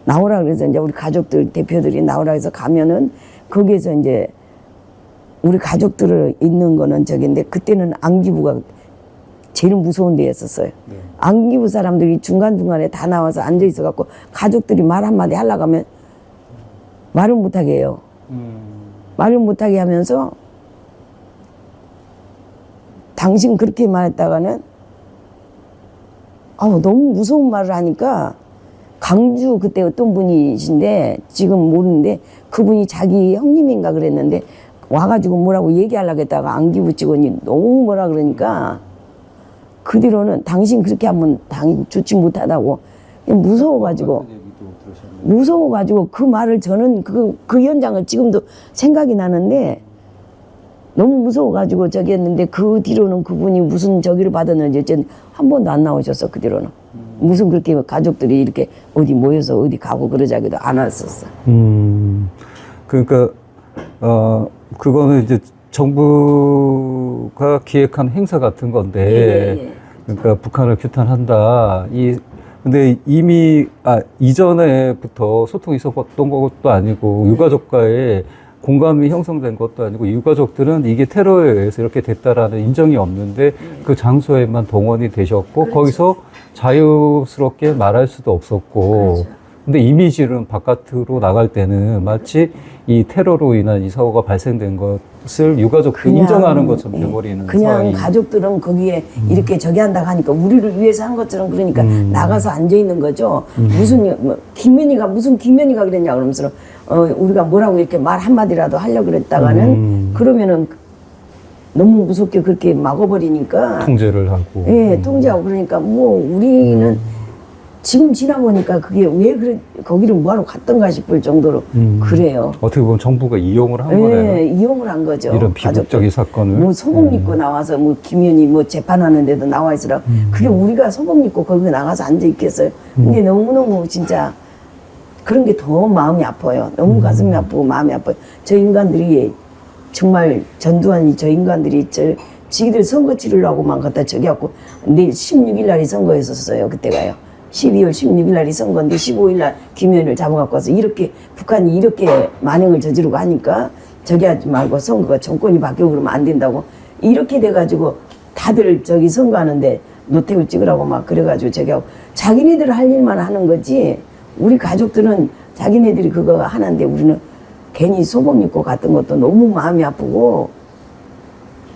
나오라 그래서 이제 우리 가족들 대표들이 나오라 해서 가면은 거기에서 이제 우리 가족들을 있는 거는 저기인데 그때는 안기부가 제일 무서운 데였었어요. 네. 안기부 사람들이 중간중간에 다 나와서 앉아 있어갖고 가족들이 말 한마디 하려고 하면 말을 못하게 해요. 말을 못하게 하면서 당신 그렇게 말했다가는 너무 무서운 말을 하니까 강주 그때 어떤 분이신데 지금 모르는데 그분이 자기 형님인가 그랬는데 와가지고 뭐라고 얘기하려고 했다가 안기부 직원이 너무 뭐라 그러니까 그 뒤로는 당신 그렇게 하면 당연히 좋지 못하다고 무서워가지고 그 말을 저는 그 현장을 지금도 생각이 나는데 너무 무서워가지고 저기 했는데 그 뒤로는 그분이 무슨 저기를 받았는지 한 번도 안 나오셨어. 그 뒤로는 무슨 그렇게 가족들이 이렇게 어디 모여서 어디 가고 그러자기도 안 왔었어. 그러니까 그거는 이제 정부가 기획한 행사 같은 건데 예. 그러니까 북한을 규탄한다. 근데 이미 이전에부터 소통이 있었던 것도 아니고 유가족과의 공감이 형성된 것도 아니고 유가족들은 이게 테러에 의해서 이렇게 됐다라는 인정이 없는데 그 장소에만 동원이 되셨고 그렇죠. 거기서 자유스럽게 말할 수도 없었고 그렇죠. 근데 이미지는 바깥으로 나갈 때는 마치 이 테러로 인한 이 사고가 발생된 것을 유가족들이 인정하는 것처럼 돼버리는 그냥 상황이. 가족들은 거기에 이렇게 저기 한다고 하니까 우리를 위해서 한 것처럼 그러니까 나가서 앉아 있는 거죠. 김현희가 그랬냐 그러면서 우리가 뭐라고 이렇게 말 한마디라도 하려고 그랬다가는 그러면은 너무 무섭게 그렇게 막아버리니까 통제를 하고. 예, 통제하고 그러니까 뭐 우리는 지금 지나보니까 그게 왜 그래 거기를 뭐하러 갔던가 싶을 정도로 그래요. 어떻게 보면 정부가 이용을 한 거네요. 예, 이용을 한 거죠. 이런 비극적인 사건을. 뭐 소복 입고 나와서 뭐 김현이 뭐 재판하는데도 나와 있으라. 그게 우리가 소복 입고 거기 나가서 앉아 있겠어요. 근데 너무너무 진짜 그런 게 더 마음이 아파요. 너무 가슴이 아프고 마음이 아파요. 저 인간들이 정말 전두환이 저 인간들이 지기들 선거 치르려고만 갖다 저기 갖고 내일 16일 날이 선거였었어요. 그때가요. 12월 16일 날이 선거인데 15일 날 김현을 잡아갖고 와서 이렇게 북한이 이렇게 만행을 저지르고 하니까 저기 하지 말고 선거가 정권이 바뀌고 그러면 안 된다고 이렇게 돼가지고 다들 저기 선거하는데 노태우 찍으라고 막 그래가지고 저기 하고 자기네들 할 일만 하는 거지 우리 가족들은 자기네들이 그거 하는데 우리는 괜히 소복 입고 갔던 것도 너무 마음이 아프고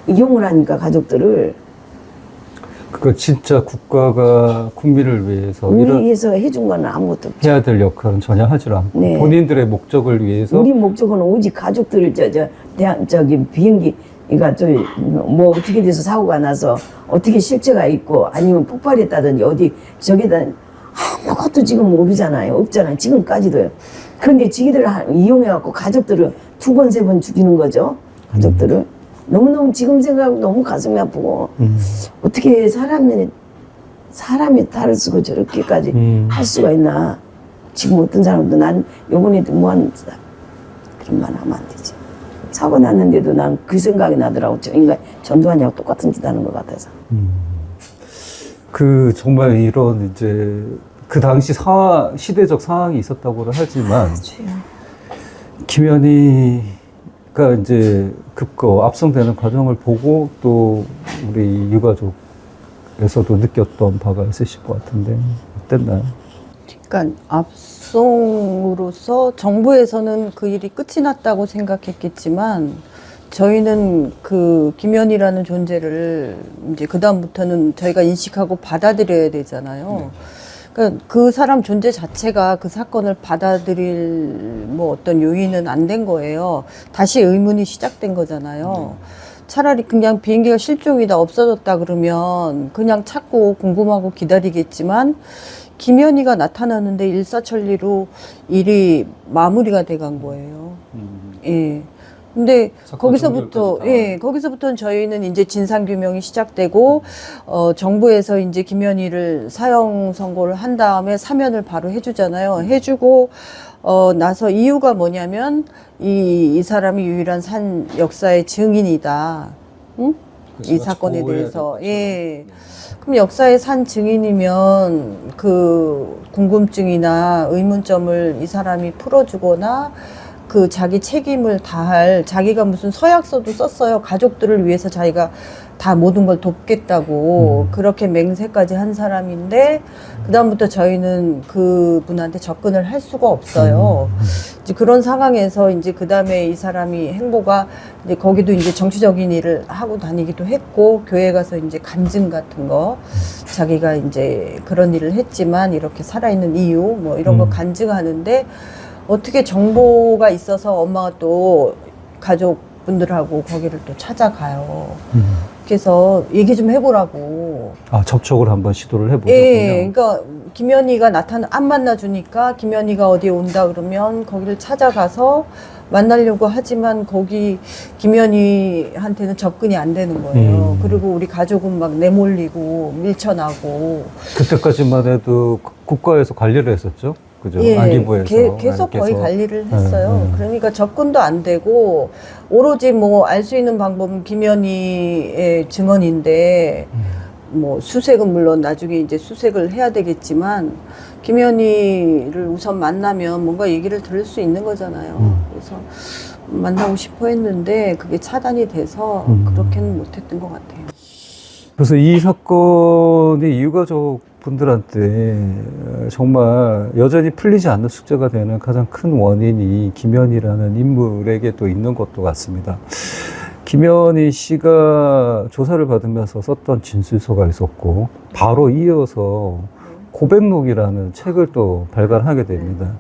이용을 하니까 가족들을 그거 진짜 국가가 국민을 위해서 우리 이런 위해서 해준 건 아무것도 없죠. 해야 될 역할은 전혀 하지 않고 네. 본인들의 목적을 위해서 우리 목적은 오직 가족들을 저기 비행기가 뭐 어떻게 돼서 사고가 나서 어떻게 실체가 있고 아니면 폭발했다든지 어디 저기다 아무것도 지금 모르잖아요. 없잖아요. 지금까지도요. 그런데 지기들을 이용해갖고 가족들을 2번, 3번 죽이는 거죠. 가족들을. 너무너무 지금 생각하면 너무 가슴이 아프고 어떻게 사람이 탈을 쓰고 저렇게까지 할 수가 있나. 지금 어떤 사람도 난 요번에도 뭐한 그런 말 하면 안 되지. 사고 났는데도 난 그 생각이 나더라고. 저 인간 전두환이하고 똑같은 짓 하는 것 같아서. 그 정말 이런 이제 그 당시 시대적 상황이 있었다고는 하지만 김현희가 이제 급거 압송되는 과정을 보고 또 우리 유가족에서도 느꼈던 바가 있으실 것 같은데 어땠나요? 그러니까 압송으로서 정부에서는 그 일이 끝이 났다고 생각했겠지만 저희는 그 김현희라는 존재를 이제 그다음부터는 저희가 인식하고 받아들여야 되잖아요. 그러니까 그 사람 존재 자체가 그 사건을 받아들일 뭐 어떤 요인은 안 된 거예요. 다시 의문이 시작된 거잖아요. 차라리 그냥 비행기가 실종이다 없어졌다 그러면 그냥 찾고 궁금하고 기다리겠지만 김현희가 나타나는데 일사천리로 일이 마무리가 돼간 거예요. 예. 근데 거기서부터 거기서부터는 저희는 이제 진상 규명이 시작되고 정부에서 이제 김현희를 사형 선고를 한 다음에 사면을 바로 해주잖아요. 해주고 나서 이유가 뭐냐면 이 사람이 유일한 산 역사의 증인이다. 응? 이 사건에 대해서 예. 그럼 역사의 산 증인이면 그 궁금증이나 의문점을 이 사람이 풀어주거나 그 자기 책임을 다할 자기가 무슨 서약서도 썼어요. 가족들을 위해서 자기가 다 모든 걸 돕겠다고 그렇게 맹세까지 한 사람인데 그다음부터 저희는 그분한테 접근을 할 수가 없어요. 이제 그런 상황에서 이제 그다음에 이 사람이 행보가 이제 거기도 이제 정치적인 일을 하고 다니기도 했고 교회 가서 이제 간증 같은 거 자기가 이제 그런 일을 했지만 이렇게 살아있는 이유 뭐 이런 거 간증하는데 어떻게 정보가 있어서 엄마가 또 가족분들하고 거기를 또 찾아가요. 그래서 얘기 좀 해보라고. 아, 접촉을 한번 시도를 해보셨군요. 예, 그러니까 김현희가 안 만나주니까 김현희가 어디에 온다 그러면 거기를 찾아가서 만나려고 하지만 거기 김현희한테는 접근이 안 되는 거예요. 그리고 우리 가족은 막 내몰리고 밀쳐나고. 그때까지만 해도 국가에서 관리를 했었죠. 그죠? 예, 안기부에서 계속 거의 관리를 했어요. 그러니까 접근도 안 되고 오로지 뭐 알 수 있는 방법은 김현희의 증언인데 뭐 수색은 물론 나중에 이제 수색을 해야 되겠지만 김현희를 우선 만나면 뭔가 얘기를 들을 수 있는 거잖아요. 그래서 만나고 싶어 했는데 그게 차단이 돼서 그렇게는 못했던 것 같아요. 그래서 이 사건이 유가족 분들한테 정말 여전히 풀리지 않는 숙제가 되는 가장 큰 원인이 김현희라는 인물에게 또 있는 것도 같습니다. 김현희 씨가 조사를 받으면서 썼던 진술서가 있었고 바로 이어서 고백록이라는 책을 또 발간하게 됩니다.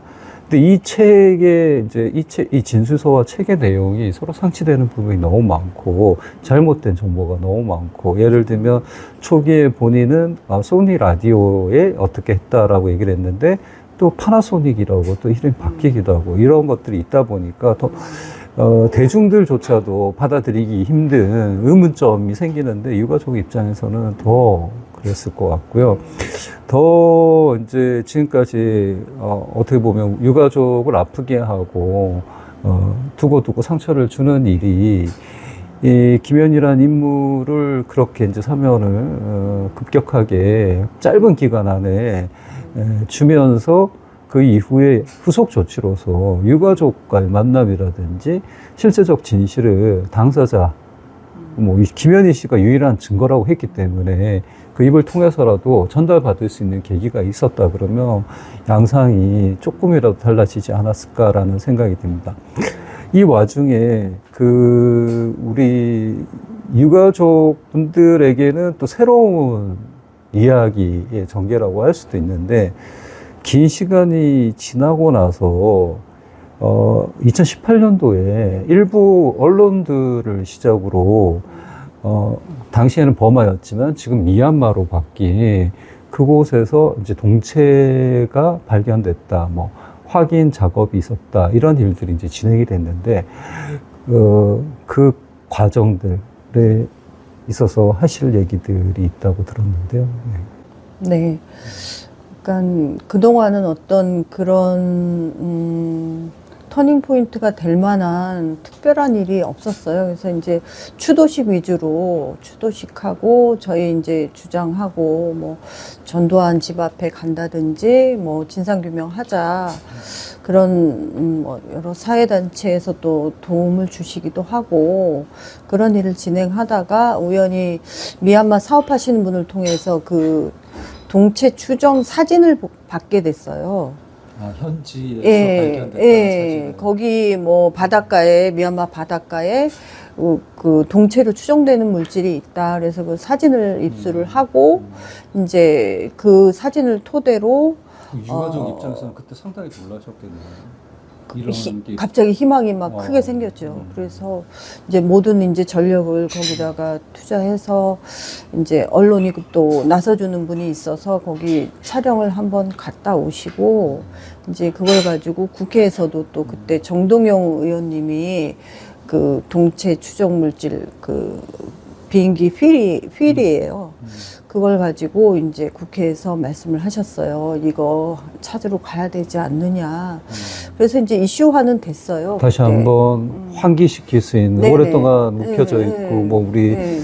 근데 이 책의 이제 이 진술서와 책의 내용이 서로 상치되는 부분이 너무 많고 잘못된 정보가 너무 많고, 예를 들면 초기에 본인은 소니 라디오에 어떻게 했다라고 얘기를 했는데 또 파나소닉이라고 또 이름이 바뀌기도 하고, 이런 것들이 있다 보니까 더 대중들조차도 받아들이기 힘든 의문점이 생기는데, 유가족 입장에서는 더 그랬을 것 같고요. 더 이제 지금까지 어떻게 보면 유가족을 아프게 하고 두고두고 상처를 주는 일이, 이 김현이라는 인물을 그렇게 이제 사면을 급격하게 짧은 기간 안에 주면서 그 이후에 후속 조치로서 유가족과의 만남이라든지 실제적 진실을 당사자, 뭐 김현희 씨가 유일한 증거라고 했기 때문에 그 입을 통해서라도 전달받을 수 있는 계기가 있었다 그러면 양상이 조금이라도 달라지지 않았을까라는 생각이 듭니다. 이 와중에 우리 유가족 분들에게는 또 새로운 이야기의 전개라고 할 수도 있는데, 긴 시간이 지나고 나서 2018년도에 일부 언론들을 시작으로 당시에는 버마였지만 지금 미얀마로 바뀐 그곳에서 이제 동체가 발견됐다, 뭐 확인 작업이 있었다, 이런 일들이 이제 진행이 됐는데, 그 과정들에 있어서 하실 얘기들이 있다고 들었는데요. 네. 그러니까 그동안은 어떤 그런 터닝 포인트가 될 만한 특별한 일이 없었어요. 그래서 이제 추도식 위주로 추도식하고 저희 이제 주장하고 뭐 전두환 집 앞에 간다든지 뭐 진상규명 하자, 그런 뭐 여러 사회단체에서 또 도움을 주시기도 하고 그런 일을 진행하다가 우연히 미얀마 사업하시는 분을 통해서 그 동체 추정 사진을 받게 됐어요. 현지에서 발견됐다는 사진을. 거기 뭐 바닷가에, 미얀마 바닷가에 그 동체로 추정되는 물질이 있다. 그래서 그 사진을 입수를 하고 이제 그 사진을 토대로 유가족 입장에서는 그때 상당히 놀라셨겠네요. 갑자기 희망이 막 크게 생겼죠. 그래서 이제 모든 이제 전력을 거기다가 투자해서 이제 언론이 또 나서주는 분이 있어서 거기 촬영을 한번 갔다 오시고, 이제 그걸 가지고 국회에서도 또 그때 정동영 의원님이 그 동체 추정 물질 그 비행기 휠이에요. 그걸 가지고 이제 국회에서 말씀을 하셨어요. 이거 찾으러 가야 되지 않느냐. 그래서 이제 이슈화는 됐어요. 다시 그때. 한번 환기시킬 수 있는, 네네. 오랫동안 묵혀져 있고, 뭐 우리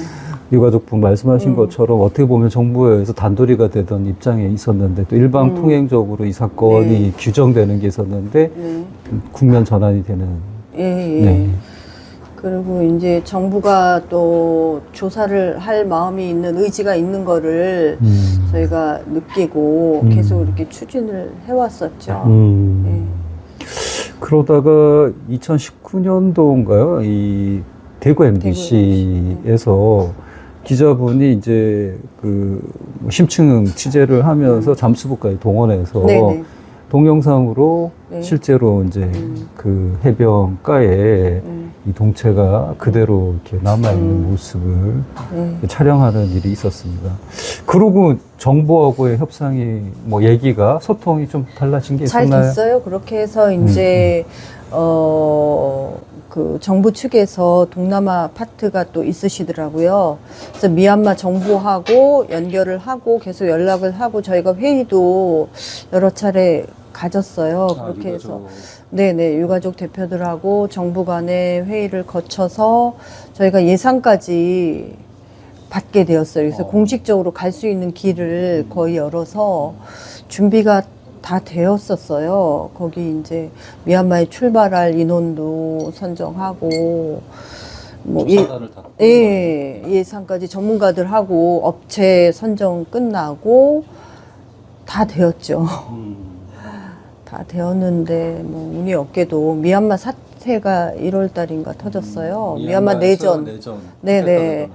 유가족분 말씀하신 것처럼 어떻게 보면 정부에서 단도리가 되던 입장에 있었는데, 또 일방 통행적으로 이 사건이 규정되는 게 있었는데 국면 전환이 되는. 네. 그리고 이제 정부가 또 조사를 할 마음이 있는, 의지가 있는 거를 저희가 느끼고 계속 이렇게 추진을 해왔었죠. 그러다가 2019년도인가요? 이 대구 MBC에서 기자분이 이제 그 심층 취재를 하면서 잠수부까지 동원해서 네네. 동영상으로 실제로 이제 그 해변가에 이 동체가 그대로 이렇게 남아있는 모습을 촬영하는 일이 있었습니다. 그러고 정부하고의 협상이, 뭐 얘기가, 소통이 좀 달라진 게 잘 있었나요? 됐어요. 그렇게 해서 이제 그 정부 측에서 동남아 파트가 또 있으시더라고요. 그래서 미얀마 정부하고 연결을 하고 계속 연락을 하고 저희가 회의도 여러 차례 가졌어요. 그렇게 해서 네네, 유가족 대표들하고 정부 간의 회의를 거쳐서 저희가 예산까지 받게 되었어요. 그래서 공식적으로 갈 수 있는 길을 거의 열어서 준비가 다 되었었어요. 거기 이제 미얀마에 출발할 인원도 선정하고 뭐 예산까지 전문가들하고 업체 선정 끝나고 다 되었죠. 다 되었는데 뭐 운이 없게도 미얀마 사태가 1월 달인가 터졌어요. 미얀마 내전. 네네.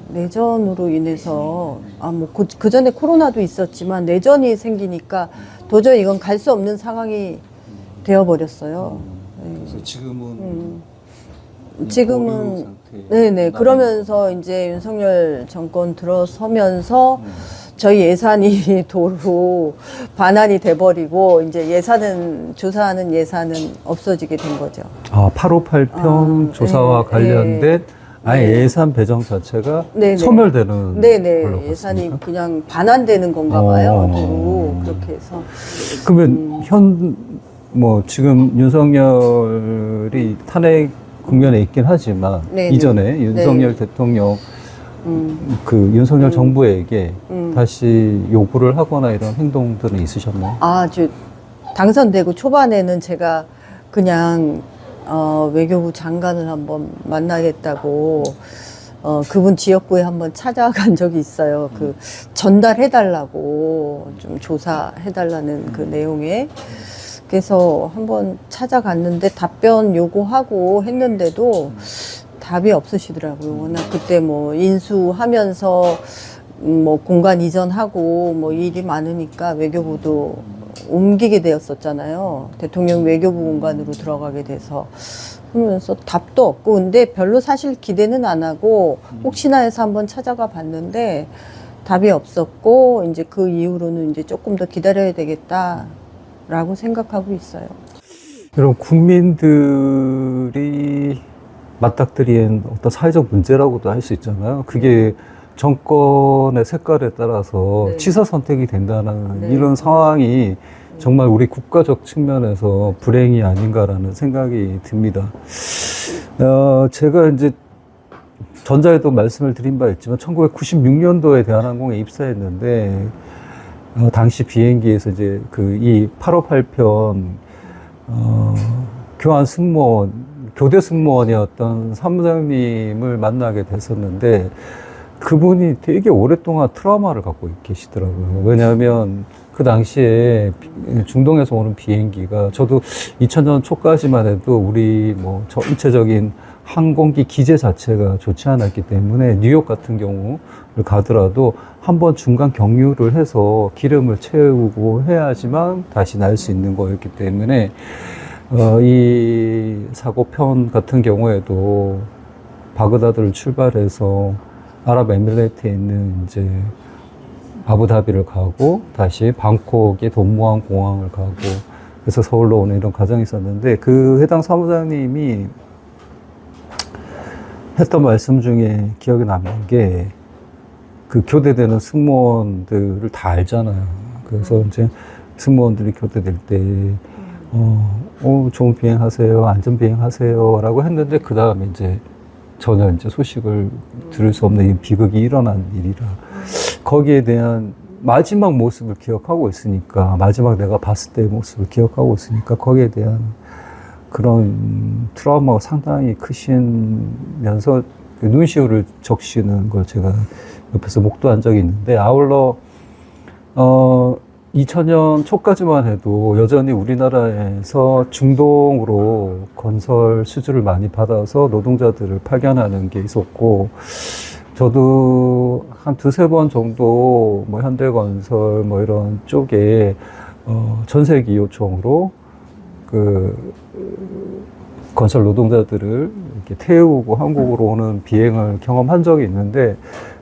내전으로 인해서 뭐 그 전에 코로나도 있었지만 내전이 생기니까 또 도저히 이건 갈 수 없는 상황이 되어버렸어요. 네. 그래서 지금은 지금은 네네 그러면서 이제 윤석열 정권 들어서면서 저희 예산이 도로 반환이 돼버리고 이제 예산은 조사하는 예산은 없어지게 된 거죠. 858편 조사와 네, 관련된 네. 아예 네. 예산 배정 자체가 네네. 소멸되는 네네 걸로 예산이 봤습니까? 그냥 반환되는 건가 봐요. 어. 도로 그렇게 해서 그러면 지금 윤석열이 탄핵 국면에 있긴 하지만 네네. 이전에 윤석열 대통령 그 윤석열 정부에게 다시 요구를 하거나 이런 행동들은 있으셨나요? 저 당선되고 초반에는 제가 그냥 외교부 장관을 한번 만나겠다고 그분 지역구에 한번 찾아간 적이 있어요. 그 전달해달라고 좀 조사해달라는 그 내용에. 그래서 한번 찾아갔는데 답변 요구하고 했는데도 답이 없으시더라고요. 워낙 그때 뭐 인수하면서 뭐 공간 이전하고 뭐 일이 많으니까 외교부도 옮기게 되었었잖아요. 대통령 외교부 공간으로 들어가게 돼서. 그러면서 답도 없고, 근데 별로 사실 기대는 안 하고, 혹시나 해서 한번 찾아가 봤는데, 답이 없었고, 이제 그 이후로는 이제 조금 더 기다려야 되겠다라고 생각하고 있어요. 여러분, 국민들이 맞닥뜨린 어떤 사회적 문제라고도 할 수 있잖아요. 그게 정권의 색깔에 따라서 네. 취사 선택이 된다는 네. 이런 상황이 정말 우리 국가적 측면에서 불행이 아닌가라는 생각이 듭니다. 제가 이제 전자에도 말씀을 드린 바 있지만 1996년도에 대한항공에 입사했는데 당시 비행기에서 이제 이 858편 교대 승무원이었던 사무장님을 만나게 됐었는데 그분이 되게 오랫동안 트라우마를 갖고 계시더라고요. 왜냐하면 그 당시에 중동에서 오는 비행기가 저도 2000년 초까지만 해도 우리 뭐 전체적인 항공기 기제 자체가 좋지 않았기 때문에 뉴욕 같은 경우를 가더라도 한번 중간 경유를 해서 기름을 채우고 해야지만 다시 날 수 있는 거였기 때문에 이 사고편 같은 경우에도 바그다드를 출발해서 아랍에미레이트에 있는 이제 아부다비를 가고 다시 방콕의 돈무안 공항을 가고 그래서 서울로 오는 이런 과정이 있었는데 그 해당 사무장님이 했던 말씀 중에 기억에 남는 게 그 교대되는 승무원들을 다 알잖아요. 그래서 이제 승무원들이 교대될 때 좋은 비행하세요, 안전 비행하세요 라고 했는데 그 다음에 이제 전혀 이제 소식을 들을 수 없는 이 비극이 일어난 일이라 거기에 대한 마지막 모습을 기억하고 있으니까 마지막 내가 봤을 때의 모습을 기억하고 있으니까 거기에 대한 그런 트라우마가 상당히 크시면서 눈시울을 적시는 걸 제가 옆에서 목도한 적이 있는데 아울러 2000년 초까지만 해도 여전히 우리나라에서 중동으로 건설 수주를 많이 받아서 노동자들을 파견하는 게 있었고 저도 한 두세 번 정도 뭐 현대건설 뭐 이런 쪽에 전세기 요청으로 그 건설 노동자들을 이렇게 태우고 한국으로 오는 비행을 경험한 적이 있는데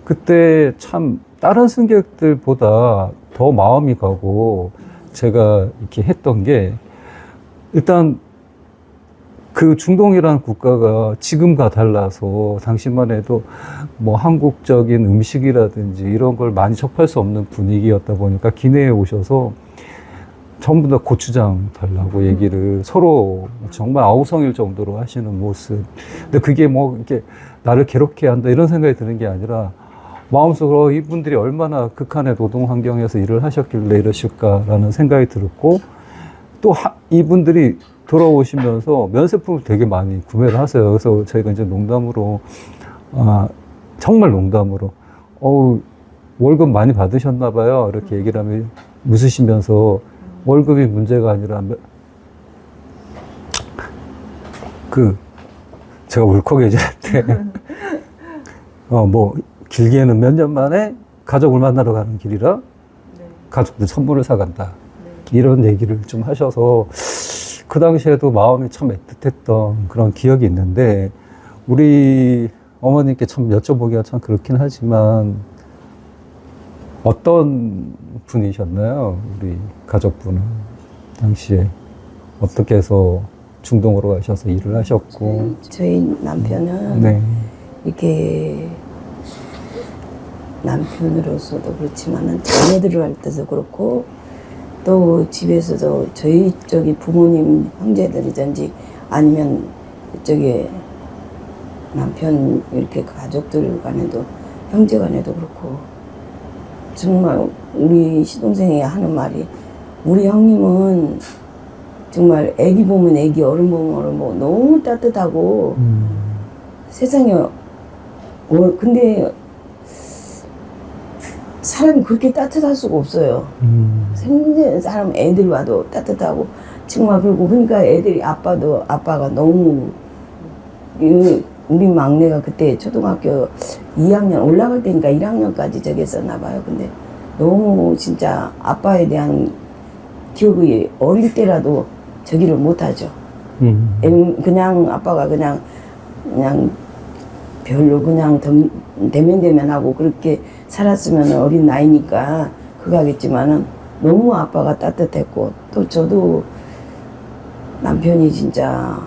그때 참 다른 승객들보다 더 마음이 가고 제가 이렇게 했던 게 일단 그 중동이라는 국가가 지금과 달라서 당시만 해도 뭐 한국적인 음식이라든지 이런 걸 많이 접할 수 없는 분위기였다 보니까 기내에 오셔서 전부 다 고추장 달라고 얘기를 서로 정말 아우성일 정도로 하시는 모습. 근데 그게 뭐 이렇게 나를 괴롭게 한다 이런 생각이 드는 게 아니라 마음속으로 이분들이 얼마나 극한의 노동 환경에서 일을 하셨길래 이러실까라는 생각이 들었고 또 이분들이 돌아오시면서 면세품을 되게 많이 구매를 하세요. 그래서 저희가 이제 농담으로 정말 농담으로 월급 많이 받으셨나 봐요. 이렇게 얘기를 하면 웃으시면서 월급이 문제가 아니라 제가 울컥해질 때 뭐 길게는 몇 년 만에 가족을 만나러 가는 길이라 가족들 선물을 사간다. 이런 얘기를 좀 하셔서 그 당시에도 마음이 참 애틋했던 그런 기억이 있는데 우리 어머님께 참 여쭤보기가 참 그렇긴 하지만 어떤 분이셨나요? 우리 가족분은 당시에 어떻게 해서 중동으로 가셔서 일을 하셨고 저희 남편은 네. 이렇게 남편으로서도 그렇지만은 자녀들을 할 때도 그렇고 또 집에서도 저희 쪽이 부모님 형제들이든지 아니면 이쪽에 남편 이렇게 가족들 간에도 형제 간에도 그렇고 정말 우리 시동생이 하는 말이 우리 형님은 정말 애기 보면 애기 어른 보면 어른 보고 너무 따뜻하고 세상에 근데 사람이 그렇게 따뜻할 수가 없어요. 생전 사람 애들 봐도 따뜻하고 정말 그리고 그러니까 애들이 아빠가 너무 우리 막내가 그때 초등학교 2학년 올라갈 때니까 1학년까지 저기 했었나 봐요. 근데 너무 진짜 아빠에 대한 기억이 어릴 때라도 저기를 못하죠. 그냥 아빠가 그냥 별로 그냥 대면대면하고 그렇게 살았으면 어린 나이니까 그거겠지만은 너무 아빠가 따뜻했고 또 저도 남편이 진짜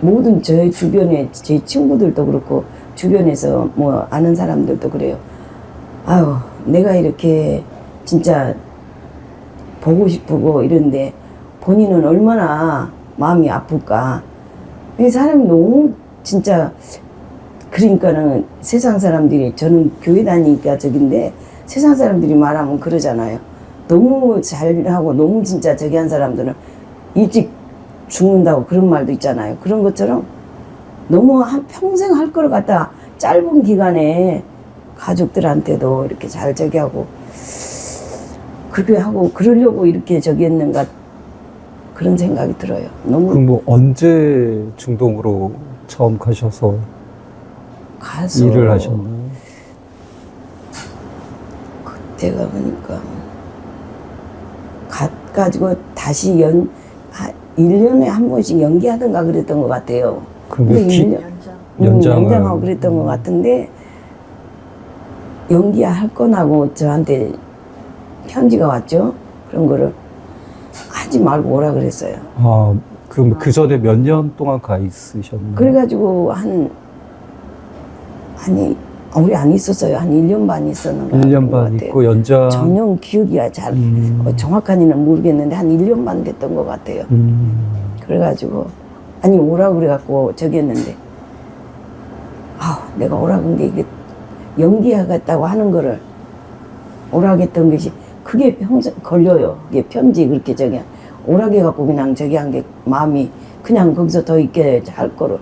모든 저희 주변에 제 친구들도 그렇고 주변에서 뭐 아는 사람들도 그래요. 아유 내가 이렇게 진짜 보고 싶고 이런데 본인은 얼마나 마음이 아플까. 이 사람이 너무 진짜 그러니까는 세상 사람들이 저는 교회 다니니까 저긴데 세상 사람들이 말하면 그러잖아요. 너무 잘하고 너무 진짜 저기 한 사람들은 일찍 죽는다고 그런 말도 있잖아요. 그런 것처럼 너무 평생 할 걸 갖다 짧은 기간에 가족들한테도 이렇게 잘 저기 하고 그렇게 하고 그러려고 이렇게 저기 했는가 그런 생각이 들어요. 너무 그럼 뭐 언제 중동으로 처음 가셔서 가서 일을 하셨나요? 그때가 보니까 가가지고 다시 1년에 한 번씩 연기하던가 그랬던 것 같아요. 그럼 근데 연장을 연장하고 그랬던 것 같은데 연기할 거나고 저한테 편지가 왔죠. 그런 거를 하지 말고 오라 그랬어요. 아, 그럼 그 전에 몇 년 동안 가 있으셨나요? 그래가지고 우리 안 있었어요. 한 1년 반 있었는 것 1년 반 같아요. 있고 연장 전혀 기억이 잘 정확한지는 모르겠는데 한 1년 반 됐던 것 같아요. 그래가지고 오라고 그래갖고 저기 했는데 내가 오라고 한 게 이게 연기하겠다고 하는 거를 오라고 했던 것이 그게 평생 걸려요. 이게 편지 그렇게 저기 오라고 해갖고 그냥 저기 한 게 마음이 그냥 거기서 더 있게 할 거를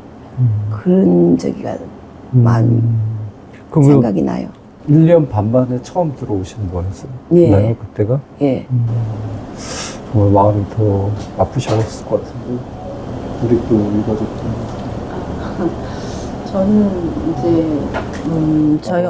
그런 저기가 마음이 그럼 생각이 나요. 1년 반 만에 처음 들어오시는 거였어요? 예. 나요 그때가? 예. 정말 마음이 더 아프셨을 것 같은데 우리 또 이 가족도 저는 이제 저희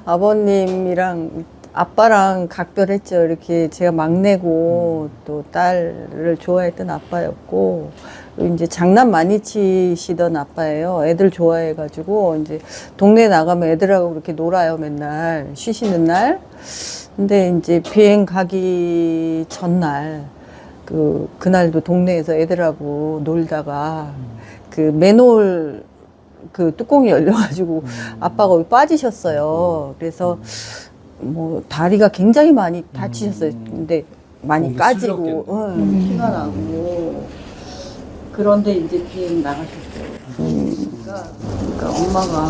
아버님이랑 아빠랑 각별했죠. 이렇게 제가 막내고 또 딸을 좋아했던 아빠였고 그리고 이제 장난 많이 치시던 아빠예요. 애들 좋아해가지고 이제 동네 나가면 애들하고 그렇게 놀아요. 맨날 쉬시는 날. 근데 이제 비행 가기 전날 그날도 동네에서 애들하고 놀다가 그 맨홀 그 뚜껑이 열려가지고 아빠가 거기 빠지셨어요. 그래서 뭐 다리가 굉장히 많이 다치셨어요. 근데 많이 까지고 피가 나고 그런데 이제 비행 나가셨어요. 그러니까 엄마가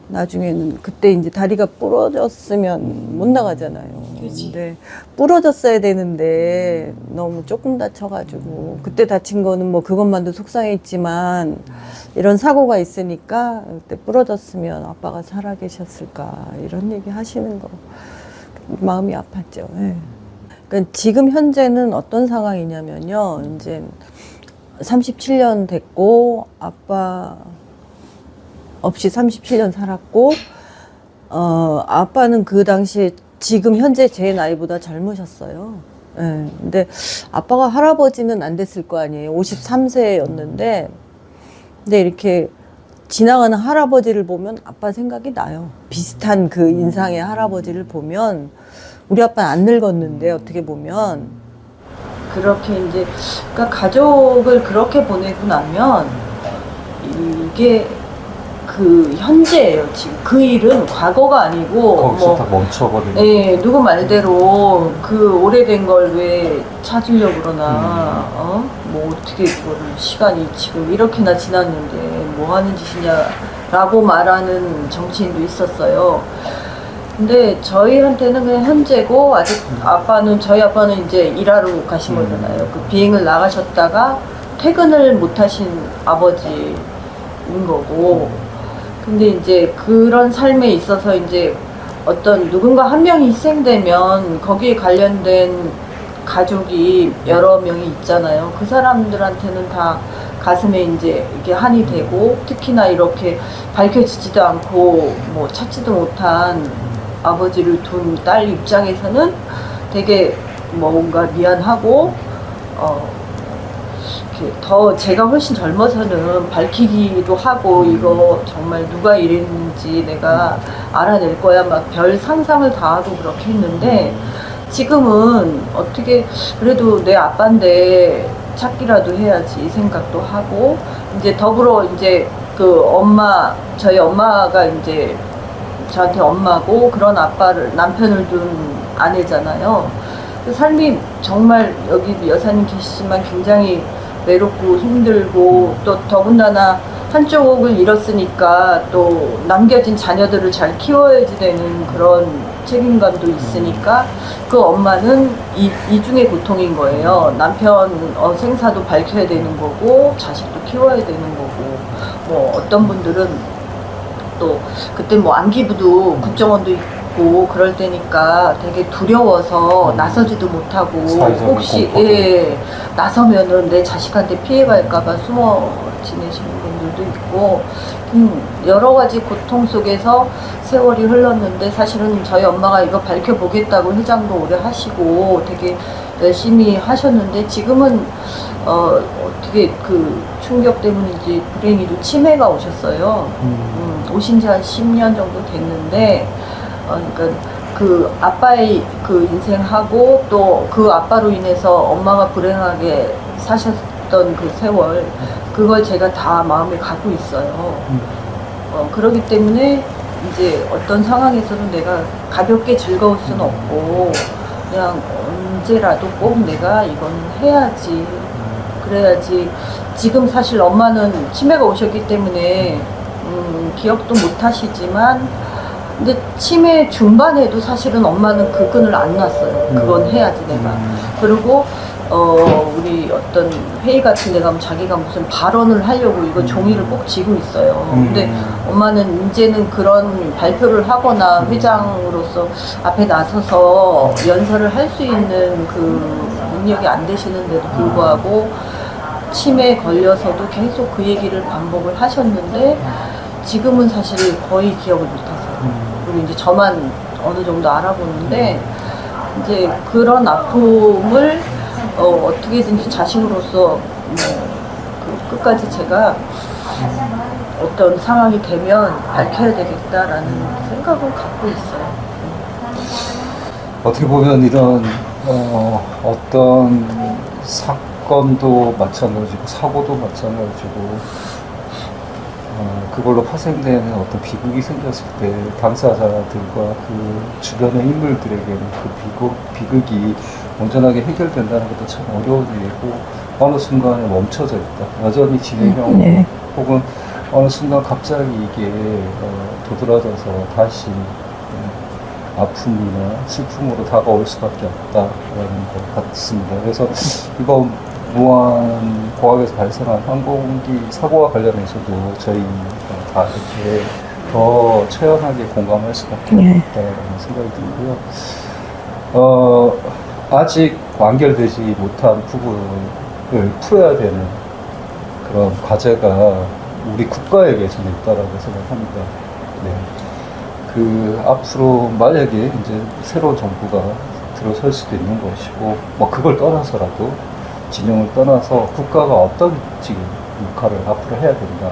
나중에는 그때 이제 다리가 부러졌으면 못 나가잖아요. 근데 부러졌어야 되는데 너무 조금 다쳐가지고 그때 다친 거는 뭐 그것만도 속상했지만 이런 사고가 있으니까 그때 부러졌으면 아빠가 살아계셨을까 이런 얘기 하시는 거 마음이 아팠죠. 예. 그러니까 지금 현재는 어떤 상황이냐면요. 이제 37년 됐고 아빠 없이 37년 살았고 아빠는 그 당시에 지금 현재 제 나이보다 젊으셨어요. 예. 근데 아빠가 할아버지는 안 됐을 거 아니에요. 53세였는데, 근데 이렇게 지나가는 할아버지를 보면 아빠 생각이 나요. 비슷한 그 인상의 할아버지를 보면 우리 아빠는 안 늙었는데 어떻게 보면 그렇게 이제 그러니까 가족을 그렇게 보내고 나면 이게 그 현재예요. 지금 그 일은 과거가 아니고 거기서 다 멈춰버리는. 예, 누구 말대로 그 오래된 걸 왜 찾으려고 그러나, 뭐 어떻게 그거를 시간이 지금 이렇게나 지났는데 뭐 하는 짓이냐라고 말하는 정치인도 있었어요. 근데 저희한테는 그냥 현재고, 아직 저희 아빠는 이제 일하러 가신 거잖아요. 그 비행을 나가셨다가 퇴근을 못 하신 아버지인 거고, 근데 이제 그런 삶에 있어서 이제 어떤 누군가 한 명이 희생되면 거기에 관련된 가족이 여러 명이 있잖아요. 그 사람들한테는 다 가슴에 이제 이게 한이 되고, 특히나 이렇게 밝혀지지도 않고 뭐 찾지도 못한 아버지를 둔 딸 입장에서는 되게 뭔가 미안하고, 더 제가 훨씬 젊어서는 밝히기도 하고, 이거 정말 누가 이랬는지 내가 알아낼 거야 막 별 상상을 다 하고 그렇게 했는데, 지금은 어떻게 그래도 내 아빠인데 찾기라도 해야지 이 생각도 하고, 이제 더불어 이제 그 저희 엄마가 이제 저한테 엄마고, 그런 남편을 둔 아내잖아요. 그 삶이 정말 여기 여사님 계시지만 굉장히 외롭고 힘들고, 또 더군다나 한쪽을 잃었으니까 또 남겨진 자녀들을 잘 키워야지 되는 그런 책임감도 있으니까, 그 엄마는 이중의 고통인 거예요. 남편 생사도 밝혀야 되는 거고, 자식도 키워야 되는 거고, 뭐 어떤 분들은 또 그때 뭐 안기부도 국정원도 있고 그럴 때니까 되게 두려워서 나서지도 못하고, 혹시 나서면은 내 자식한테 피해갈까봐 숨어 지내시는 분들도 있고, 여러 가지 고통 속에서 세월이 흘렀는데, 사실은 저희 엄마가 이거 밝혀보겠다고 회장도 오래 하시고 되게 열심히 하셨는데, 지금은 어떻게 그 충격 때문인지 불행히도 치매가 오셨어요. 오신 지 한 10년 정도 됐는데, 그러니까 그 아빠의 그 인생하고 또 그 아빠로 인해서 엄마가 불행하게 사셨던 그 세월, 그걸 제가 다 마음에 갖고 있어요. 그렇기 때문에 이제 어떤 상황에서는 내가 가볍게 즐거울 수는 없고, 그냥 언제라도 꼭 내가 이건 해야지, 그래야지. 지금 사실 엄마는 치매가 오셨기 때문에 기억도 못 하시지만, 근데 치매 중반에도 사실은 엄마는 그 끈을 안 놨어요. 그건 해야지 내가. 그리고 우리 어떤 회의 같은 데 가면 자기가 무슨 발언을 하려고 이거 종이를 꼭 쥐고 있어요. 근데 엄마는 이제는 그런 발표를 하거나 회장으로서 앞에 나서서 연설을 할 수 있는 그 능력이 안 되시는데도 불구하고 치매에 걸려서도 계속 그 얘기를 반복을 하셨는데, 지금은 사실 거의 기억을 못하세요. 그리고 이제 저만 어느 정도 알아보는데, 이제 그런 아픔을 어떻게든지 자식으로서 그 끝까지 제가 어떤 상황이 되면 밝혀야 되겠다라는 생각을 갖고 있어요. 어떻게 보면 이런 어떤 사건도 마찬가지고 사고도 마찬가지고, 그걸로 파생되는 어떤 비극이 생겼을 때 당사자들과 그 주변의 인물들에게는 그 비극이 온전하게 해결된다는 것도 참 어려운 일이고, 어느 순간에 멈춰져 있다, 여전히 진행형, 혹은 어느 순간 갑자기 이게 도드라져서 다시 아픔이나 슬픔으로 다가올 수밖에 없다라는 것 같습니다. 그래서 이번 무안고학에서 발생한 항공기 사고와 관련해서도 저희 다 이렇게 더 처연하게 공감할 수밖에 없다라는 생각이 들고요. 아직 완결되지 못한 부분을 풀어야 되는 그런 과제가 우리 국가에게 좀 있다라고 생각합니다. 네. 앞으로 만약에 이제 새로운 정부가 들어설 수도 있는 것이고, 뭐 그걸 떠나서라도 진영을 떠나서 국가가 어떤 지금 역할을 앞으로 해야 된다,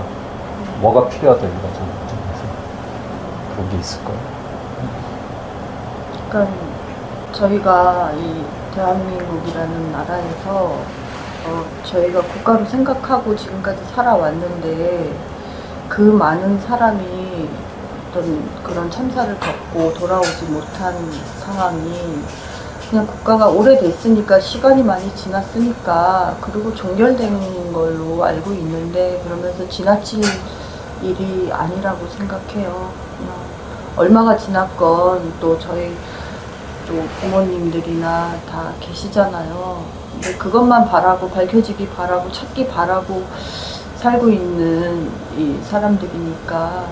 뭐가 필요하다 이런 점에서 그런 게 있을까요? 그러니까 저희가 이 대한민국이라는 나라에서 저희가 국가로 생각하고 지금까지 살아왔는데 그 많은 사람이 어떤 그런 참사를 겪고 돌아오지 못한 상황이 그냥 국가가 오래됐으니까 시간이 많이 지났으니까 그리고 종결된 걸로 알고 있는데 그러면서 지나칠 일이 아니라고 생각해요. 그냥 얼마가 지났건 또 저희 또 부모님들이나 다 계시잖아요. 근데 그것만 바라고 밝혀지기 바라고 찾기 바라고 살고 있는 이 사람들이니까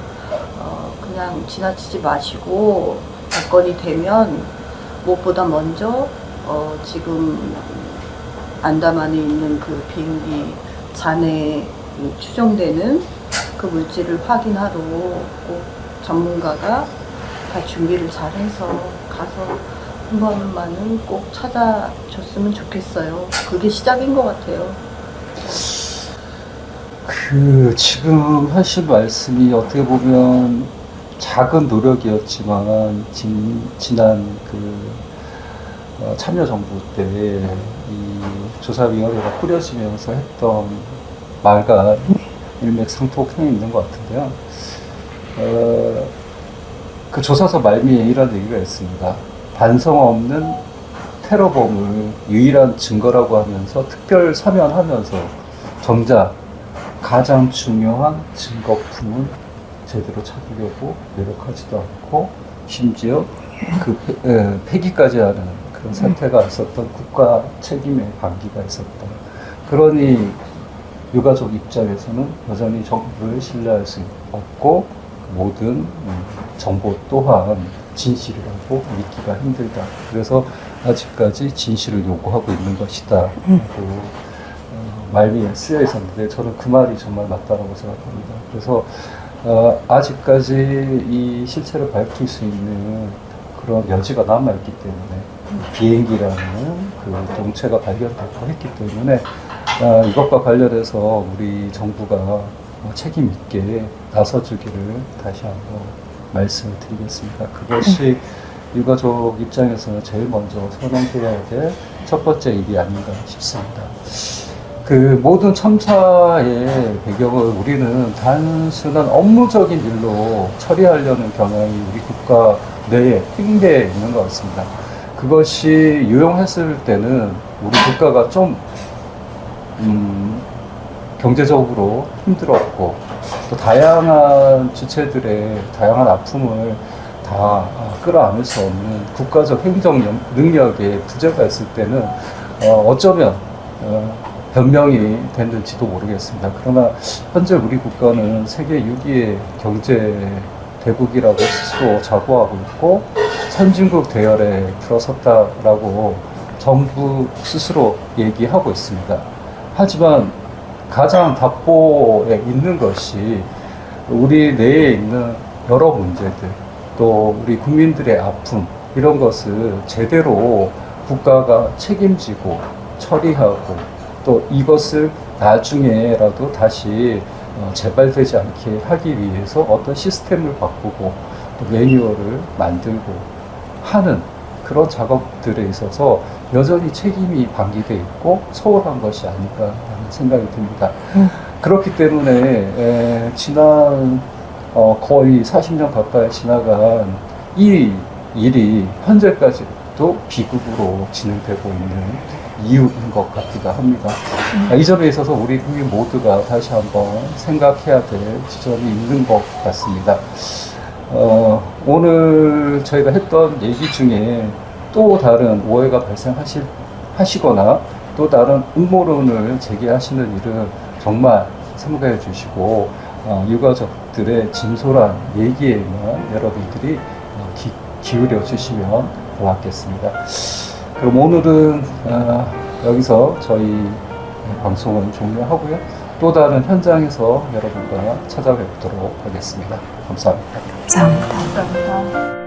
그냥 지나치지 마시고 여건이 되면 무엇보다 먼저 지금 안다만에 있는 그 비행기 잔해에 추정되는 그 물질을 확인하러 꼭 전문가가 다 준비를 잘해서 가서 한 번만은 꼭 찾아줬으면 좋겠어요. 그게 시작인 것 같아요. 지금 하신 말씀이 어떻게 보면 작은 노력이었지만 지난 참여정부 때 이 조사위원회가 꾸려지면서 했던 말과 일맥상통해 있는 것 같은데요. 그 조사서 말미에 이런 얘기가 있습니다. 반성 없는 테러범을 유일한 증거라고 하면서 특별 사면하면서 정작 가장 중요한 증거품은 제대로 찾으려고 노력하지도 않고 심지어 폐기까지 하는 그런 사태가 있었던 국가 책임의 방기가 있었다. 그러니 유가족 입장에서는 여전히 정부를 신뢰할 수 없고 모든 정보 또한 진실이라고 믿기가 힘들다. 그래서 아직까지 진실을 요구하고 있는 것이다. 라고 말미에 쓰여 있었는데 저는 그 말이 정말 맞다고 생각합니다. 그래서 아직까지 이 실체를 밝힐 수 있는 그런 여지가 남아있기 때문에 비행기라는 그 동체가 발견됐고 했기 때문에 이것과 관련해서 우리 정부가 책임 있게 나서주기를 다시 한번 말씀을 드리겠습니다. 그것이 유가족 입장에서는 제일 먼저 선언해야 될 첫 번째 일이 아닌가 싶습니다. 그 모든 참사의 배경을 우리는 단순한 업무적인 일로 처리하려는 경향이 우리 국가 내에 팽배해 있는 것 같습니다. 그것이 유용했을 때는 우리 국가가 좀 경제적으로 힘들었고 또 다양한 주체들의 다양한 아픔을 다 끌어안을 수 없는 국가적 행정 능력에 부재가 있을 때는 어쩌면 변명이 됐는지도 모르겠습니다. 그러나 현재 우리 국가는 세계 6위의 경제 대국이라고 스스로 자부하고 있고 선진국 대열에 들어섰다라고 정부 스스로 얘기하고 있습니다. 하지만 가장 답보에 있는 것이 우리 내에 있는 여러 문제들, 또 우리 국민들의 아픔, 이런 것을 제대로 국가가 책임지고 처리하고 또 이것을 나중에라도 다시 재발되지 않게 하기 위해서 어떤 시스템을 바꾸고 또 매뉴얼을 만들고 하는 그런 작업들에 있어서 여전히 책임이 방기되어 있고 소홀한 것이 아닐까라는 생각이 듭니다. 그렇기 때문에 지난 거의 40년 가까이 지나간 이 일이 현재까지도 비극으로 진행되고 있는 이유인 것 같기도 합니다. 이 점에 있어서 우리 국민 모두가 다시 한번 생각해야 될 지점이 있는 것 같습니다. 오늘 저희가 했던 얘기 중에 또 다른 오해가 발생하시거나 또 다른 음모론을 제기하시는 일은 정말 삼가해 주시고 유가족들의 진솔한 얘기에만 여러분들이 기울여 주시면 고맙겠습니다. 그럼 오늘은 여기서 저희 방송을 종료하고요. 또 다른 현장에서 여러분과 찾아뵙도록 하겠습니다. 감사합니다. 감사합니다. 감사합니다.